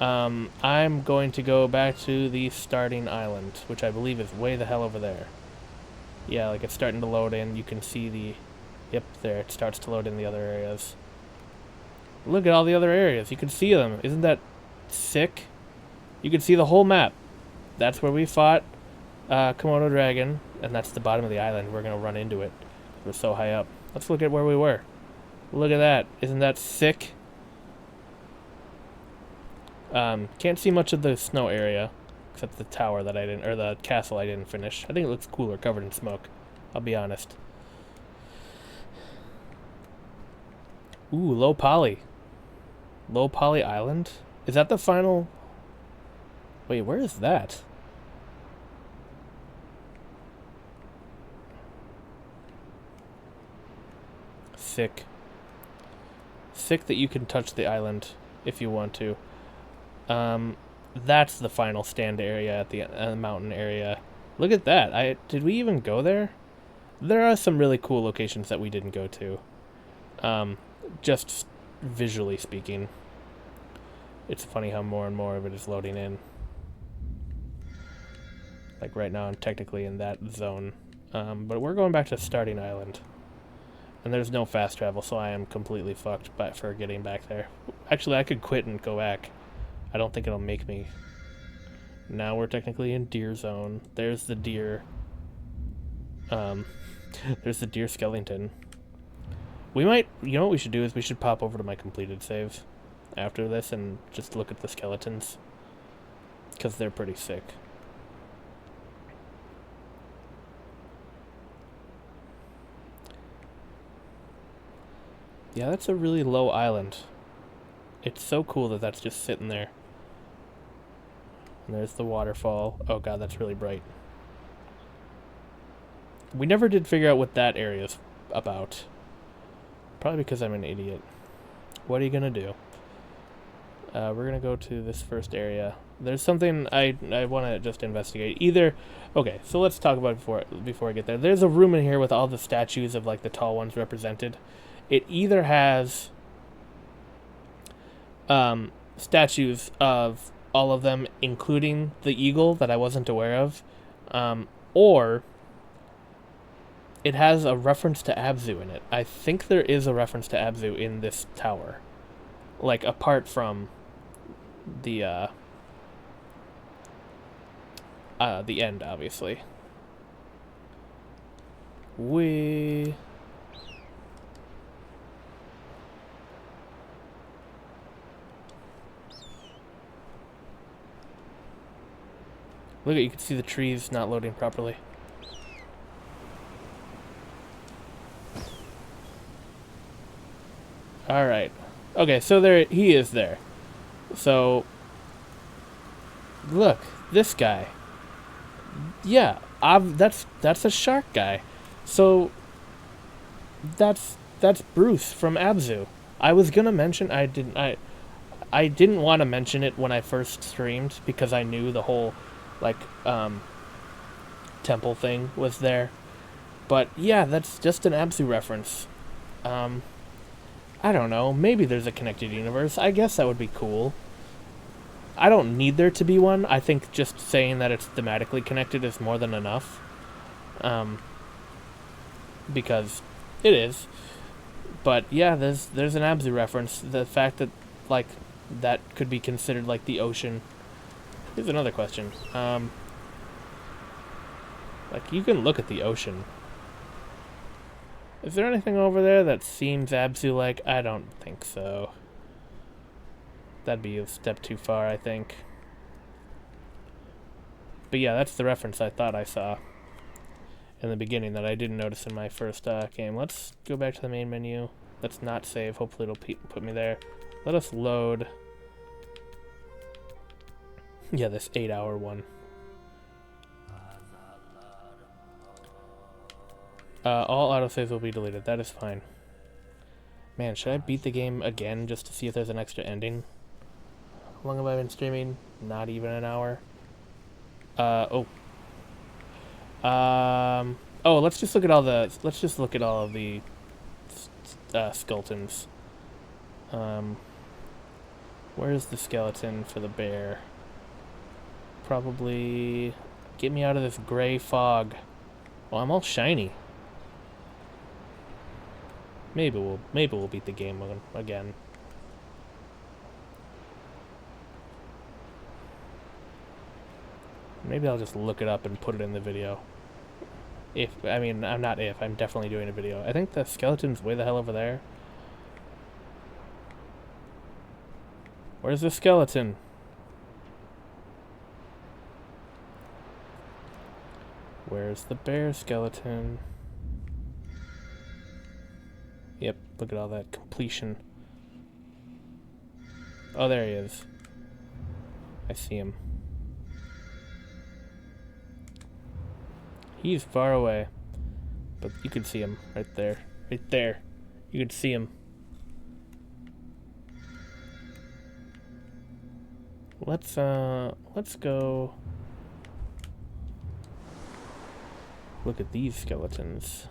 I'm going to go back to the starting island, which I believe is way the hell over there. Yeah, like it's starting to load in. You can see the... Yep, there. It starts to load in the other areas. Look at all the other areas. You can see them. Isn't that sick? You can see the whole map. That's where we fought Komodo Dragon, and that's the bottom of the island. We're going to run into it. We're so high up. Let's look at where we were. Look at that. Isn't that sick? Can't see much of the snow area. Except the tower that I didn't, or the castle I didn't finish. I think it looks cooler covered in smoke. I'll be honest. Ooh, low poly. Low poly island? Is that the final... Wait, where is that? Sick. Sick that you can touch the island if you want to. That's the final stand area at the mountain area. Look at that. Did we even go there? There are some really cool locations that we didn't go to. Just visually speaking. It's funny how more and more of it is loading in. Like right now I'm technically in that zone. But we're going back to starting island. And there's no fast travel, so I am completely fucked for getting back there. Actually, I could quit and go back. I don't think it'll make me. Now we're technically in deer zone. There's the deer. There's the deer skeleton. We might, you know what we should do is we should pop over to my completed save after this and just look at the skeletons. Because they're pretty sick. Yeah, that's a really low island. It's so cool that that's just sitting there. And there's the waterfall. Oh god, that's really bright. We never did figure out what that area's about. Probably because I'm an idiot. What are you gonna do? We're gonna go to this first area. There's something I want to just investigate. Either... Okay, so let's talk about it before I get there. There's a room in here with all the statues of, like, the tall ones represented. It either has... statues of all of them, including the eagle that I wasn't aware of, Or it has a reference to Abzu in it. I think there is a reference to Abzu in this tower. Like, apart from the end, obviously. Look at, you can see the trees not loading properly. Alright. Okay, so there he is there. So look, this guy. Yeah, that's a shark guy. So that's Bruce from Abzu. I was gonna mention I didn't want to mention it when I first streamed because I knew the whole like temple thing was there. But yeah, that's just an Abzu reference. I don't know, maybe there's a connected universe. I guess that would be cool. I don't need there to be one. I think just saying that it's thematically connected is more than enough. Because it is. But yeah, there's an Abzu reference. The fact that like that could be considered like the ocean. Here's another question. Like you can look at the ocean. Is there anything over there that seems Abzu-like? I don't think so. That'd be a step too far, I think. But yeah, that's the reference I thought I saw in the beginning that I didn't notice in my first game. Let's go back to the main menu. Let's not save. Hopefully it'll put me there. Let us load. Yeah, this 8-hour one. All autosaves will be deleted. That is fine. Man, should I beat the game again just to see if there's an extra ending? How long have I been streaming? Not even an hour. Oh, let's just look at all the. Let's just look at all of the skeletons. Where's the skeleton for the bear? Probably. Get me out of this gray fog. Oh, I'm all shiny. Maybe we'll beat the game again. Maybe I'll just look it up and put it in the video. I'm definitely doing a video. I think the skeleton's way the hell over there. Where's the skeleton? Where's the bear skeleton? Yep, look at all that completion. Oh, there he is. I see him. He's far away, but you can see him right there. Right there. You can see him. Let's go look at these skeletons.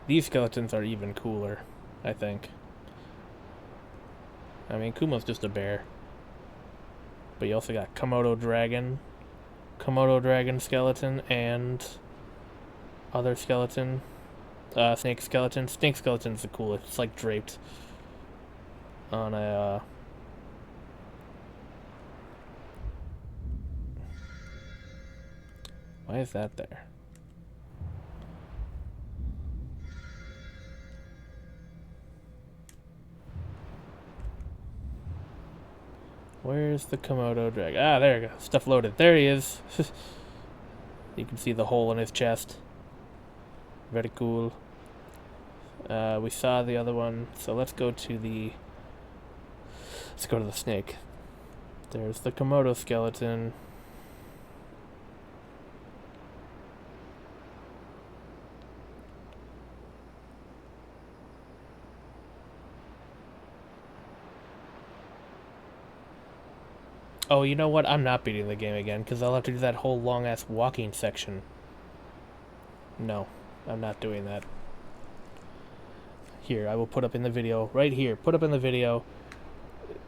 These skeletons are even cooler, I think. I mean, Kumo's just a bear. But you also got Komodo dragon skeleton, and other skeleton. Snake skeleton. Snake skeleton's the coolest. It's like draped on a why is that there? Where's the Komodo dragon? Ah, there you go. Stuff loaded. There he is. You can see the hole in his chest. Very cool. We saw the other one, so let's go to the snake. There's the Komodo skeleton. Oh, you know what? I'm not beating the game again, because I'll have to do that whole long-ass walking section. No, I'm not doing that. Here, I will put up in the video, right here, put up in the video,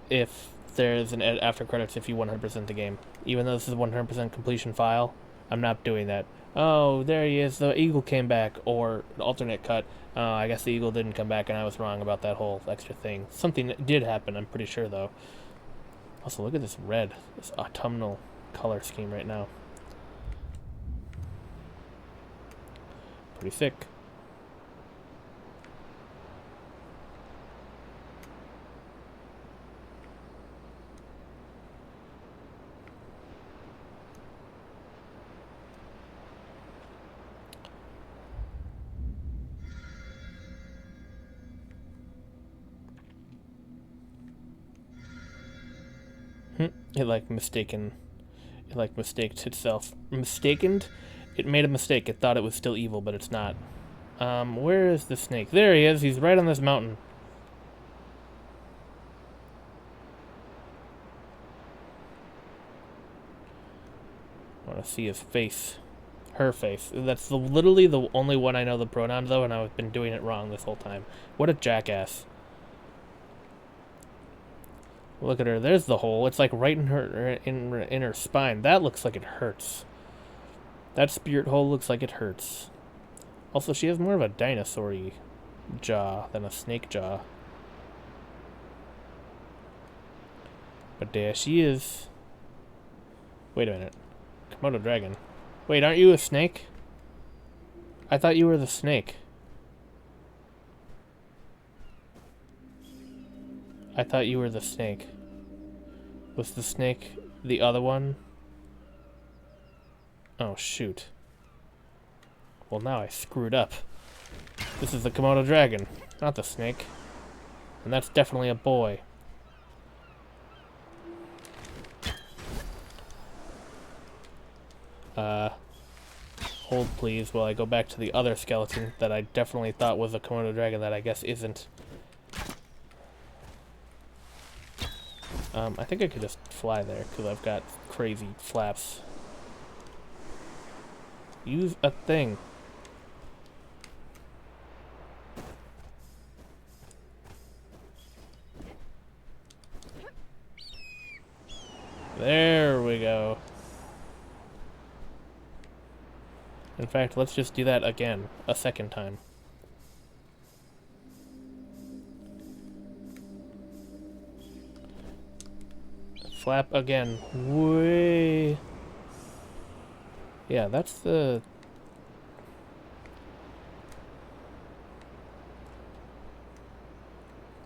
if there's an after credits if you 100% the game. Even though this is a 100% completion file, I'm not doing that. Oh, there he is. The eagle came back, or an alternate cut. I guess the eagle didn't come back, and I was wrong about that whole extra thing. Something did happen, I'm pretty sure, though. Also, look at this red, this autumnal color scheme right now. Pretty sick. It mistaked itself. Mistakened? It made a mistake. It thought it was still evil, but it's not. Where is the snake? There he is. He's right on this mountain. I want to see his face. Her face. That's literally the only one I know the pronoun, though, and I've been doing it wrong this whole time. What a jackass. Look at her. There's the hole. It's like right in her spine. That looks like it hurts. That spirit hole looks like it hurts. Also, she has more of a dinosaur-y jaw than a snake jaw. But there she is. Wait a minute. Komodo dragon. Wait, aren't you a snake? I thought you were the snake. I thought you were the snake. Was the snake the other one? Oh, shoot. Well, now I screwed up. This is the Komodo dragon, not the snake. And that's definitely a boy. Hold please while I go back to the other skeleton that I definitely thought was a Komodo dragon that I guess isn't. I think I could just fly there, because I've got crazy flaps. Use a thing. There we go. In fact, let's just do that again, a second time. Flap again. Way. Yeah, that's the...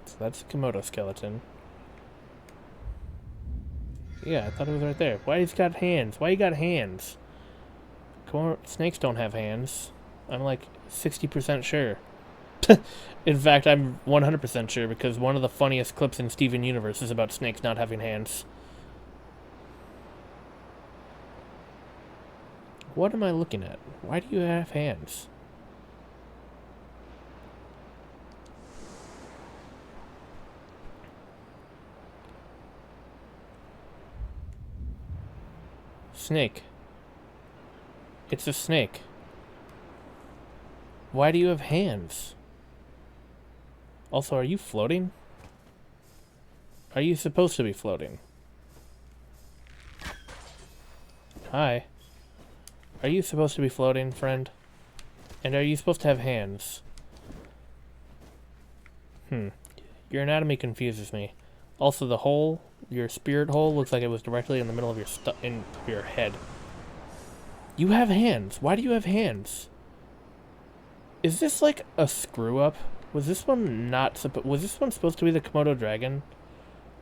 So that's the Komodo skeleton. Yeah, I thought it was right there. Why he's got hands? Why you got hands? Snakes don't have hands. I'm like 60% sure. In fact, I'm 100% sure because one of the funniest clips in Steven Universe is about snakes not having hands. What am I looking at? Why do you have hands? Snake. It's a snake. Why do you have hands? Also, are you floating? Are you supposed to be floating? Hi. Are you supposed to be floating, friend? And are you supposed to have hands? Your anatomy confuses me. Also, the hole, your spirit hole, looks like it was directly in the middle of your head. You have hands. Why do you have hands? Is this like a screw up? Was this one supposed to be the Komodo dragon?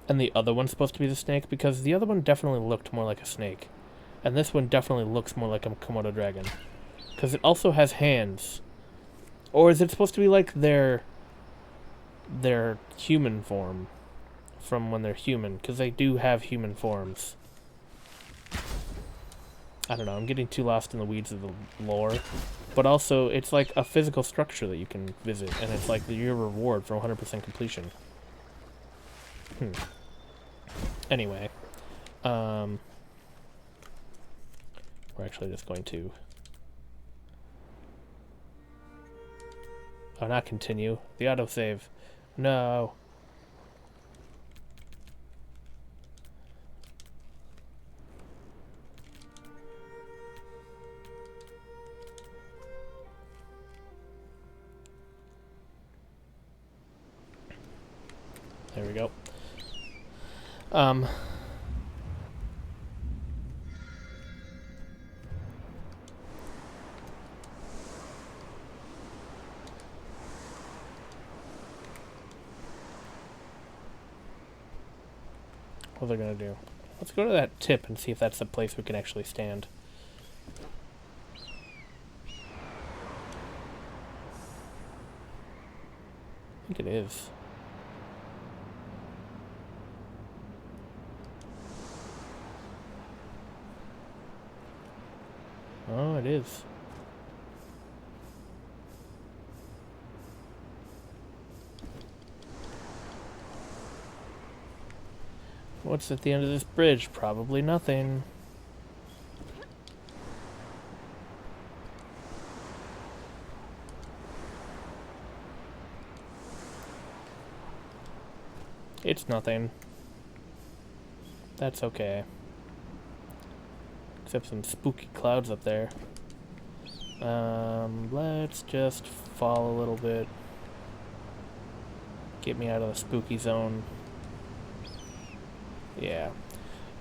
And the other one supposed to be the snake? Because the other one definitely looked more like a snake. And this one definitely looks more like a Komodo dragon. Because it also has hands. Or is it supposed to be like their human form? From when they're human. Because they do have human forms. I don't know, I'm getting too lost in the weeds of the lore. But also, it's like a physical structure that you can visit. And it's like your reward for 100% completion. Anyway. We're actually just going to... Oh, not continue. The autosave. No. we go. Um... What are they gonna do? Let's go to that tip and see if that's the place we can actually stand. I think it is. Oh, it is. What's at the end of this bridge? Probably nothing. It's nothing. That's okay. Except some spooky clouds up there. Let's just fall a little bit. Get me out of the spooky zone. Yeah.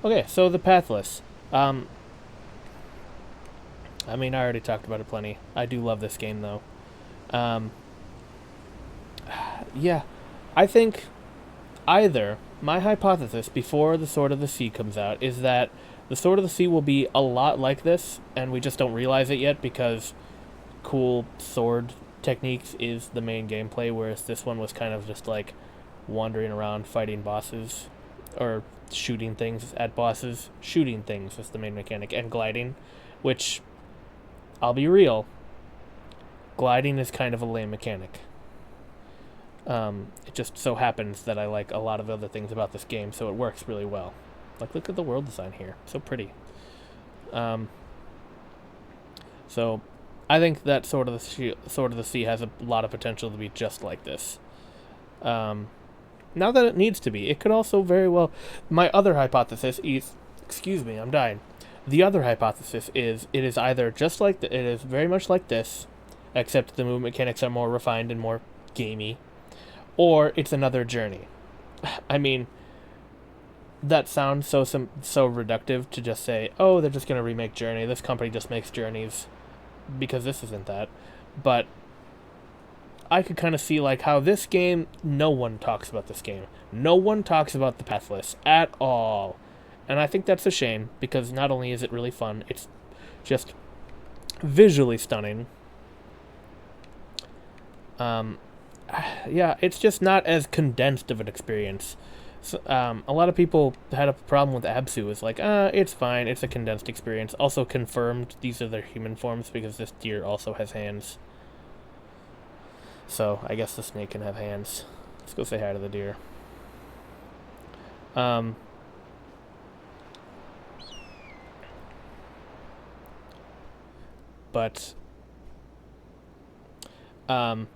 Okay, so the Pathless. I mean, I already talked about it plenty. I do love this game, though. Yeah. I think either my hypothesis before the Sword of the Sea comes out is that the Sword of the Sea will be a lot like this, and we just don't realize it yet because cool sword techniques is the main gameplay, whereas this one was kind of just like wandering around fighting bosses or shooting things at bosses. Shooting things is the main mechanic, and gliding, which, I'll be real, gliding is kind of a lame mechanic. It just so happens that I like a lot of other things about this game, so it works really well. Like, look at the world design here. So pretty. So, I think that Sword of the Sea has a lot of potential to be just like this. Not that it needs to be. It could also very well... My other hypothesis is... Excuse me, I'm dying. The other hypothesis is it is either just like... It is very much like this, except the movement mechanics are more refined and more gamey. Or it's another Journey. I mean, that sounds so reductive to just say, oh, they're just going to remake Journey. This company just makes Journeys, because this isn't that. But I could kind of see like how this game, no one talks about this game. No one talks about the Pathless at all. And I think that's a shame, because not only is it really fun, it's just visually stunning. Yeah, it's just not as condensed of an experience. So, a lot of people had a problem with Absu. It's like, it's fine, it's a condensed experience. Also confirmed these are their human forms, because this deer also has hands. So, I guess the snake can have hands. Let's go say hi to the deer. But, oh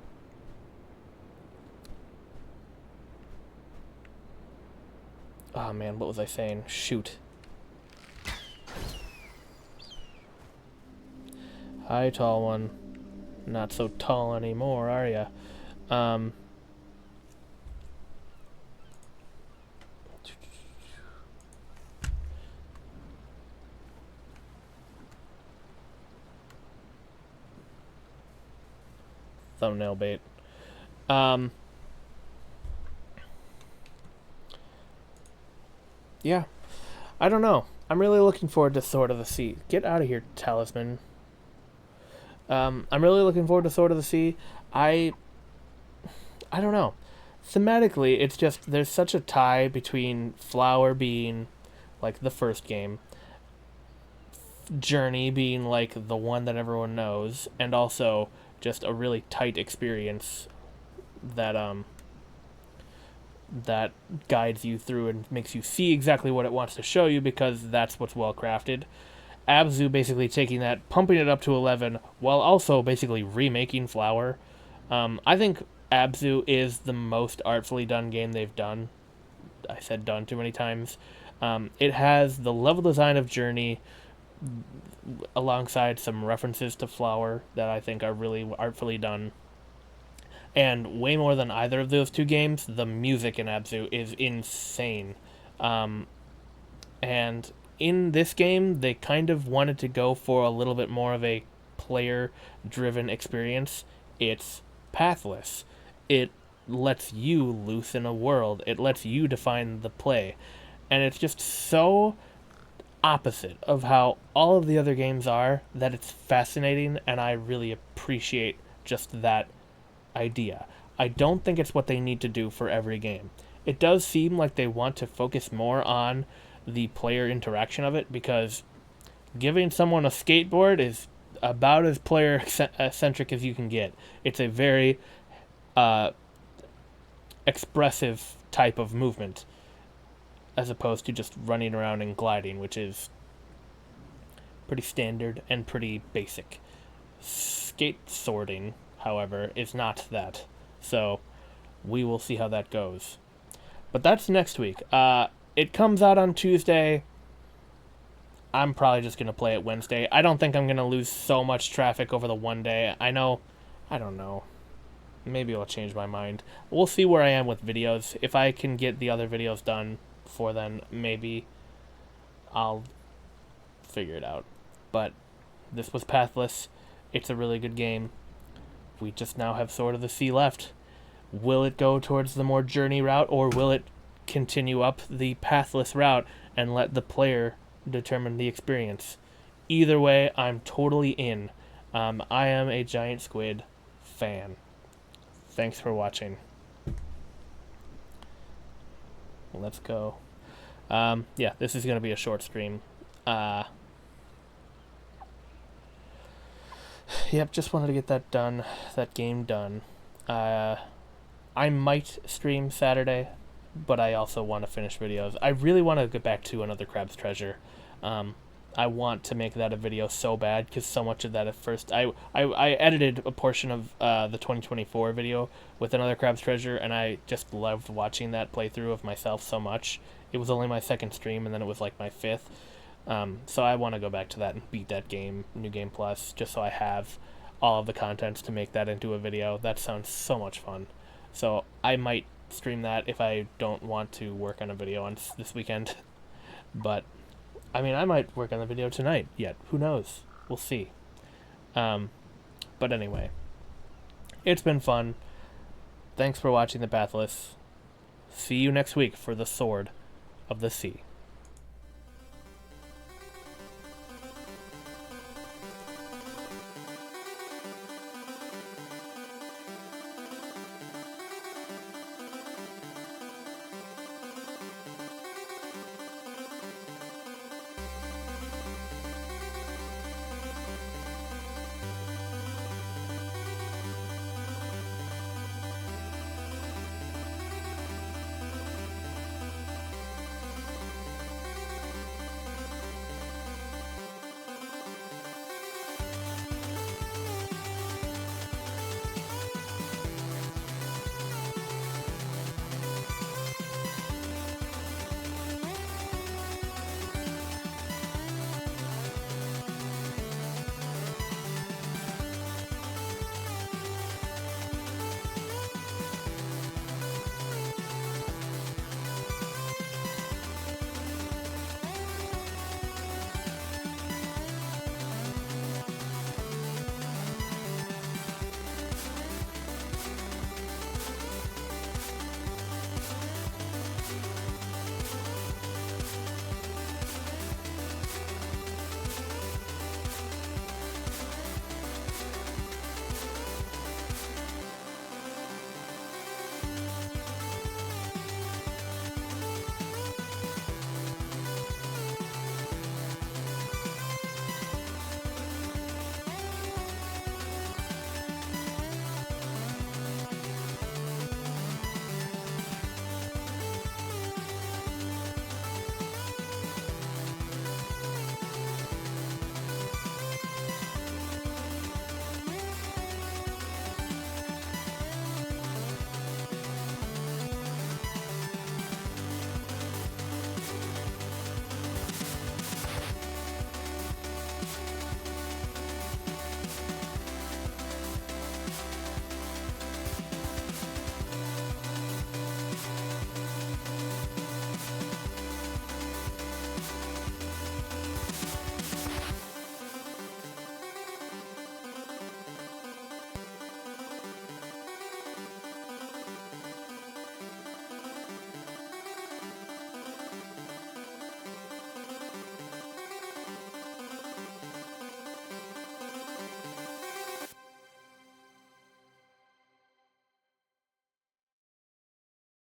man, what was I saying? Shoot. Hi, tall one. Not so tall anymore, are ya? Thumbnail bait. Yeah. I don't know. I'm really looking forward to Sword of the Sea. Get out of here, Talisman. I'm really looking forward to Sword of the Sea. I don't know. Thematically, it's just, there's such a tie between Flower being, like, the first game, Journey being, like, the one that everyone knows, and also just a really tight experience that, that guides you through and makes you see exactly what it wants to show you, because that's what's well crafted. Abzu basically taking that, pumping it up to 11, while also basically remaking Flower. I think Abzu is the most artfully done game they've done. I said done too many times. It has the level design of Journey, alongside some references to Flower that I think are really artfully done. And way more than either of those two games, the music in Abzu is insane. And in this game, they kind of wanted to go for a little bit more of a player-driven experience. It's pathless. It lets you loose in a world. It lets you define the play. And it's just so opposite of how all of the other games are that it's fascinating, and I really appreciate just that idea. I don't think it's what they need to do for every game. It does seem like they want to focus more on the player interaction of it, because giving someone a skateboard is about as player centric as you can get. It's a very expressive type of movement, as opposed to just running around and gliding, which is pretty standard and pretty basic. Skate sorting, however, is not that. So we will see how that goes. But that's next week. It comes out on Tuesday. I'm probably just going to play it Wednesday. I don't think I'm going to lose so much traffic over the one day. I don't know. Maybe I'll change my mind. We'll see where I am with videos. If I can get the other videos done before then, maybe I'll figure it out. But this was Pathless. It's a really good game. We just now have Sword of the Sea left. Will it go towards the more journey route, or will it continue up the pathless route and let the player determine the experience? Either way, I'm totally in. I am a Giant Squid fan. Thanks for watching. Let's go. Yeah, this is going to be a short stream. Yep, just wanted to get that done, that game done. I might stream Saturday, but I also want to finish videos. I really want to get back to Another Crab's Treasure. I want to make that a video so bad, because so much of that at first... I edited a portion of the 2024 video with Another Crab's Treasure, and I just loved watching that playthrough of myself so much. It was only my second stream, and then it was like my fifth. So I want to go back to that and beat that game, New Game Plus, just so I have all of the contents to make that into a video. That sounds so much fun. So I might stream that if I don't want to work on a video on this weekend. But, I mean, I might work on the video tonight yet. Who knows? We'll see. But anyway, it's been fun. Thanks for watching The Pathless. See you next week for the Sword of the Sea.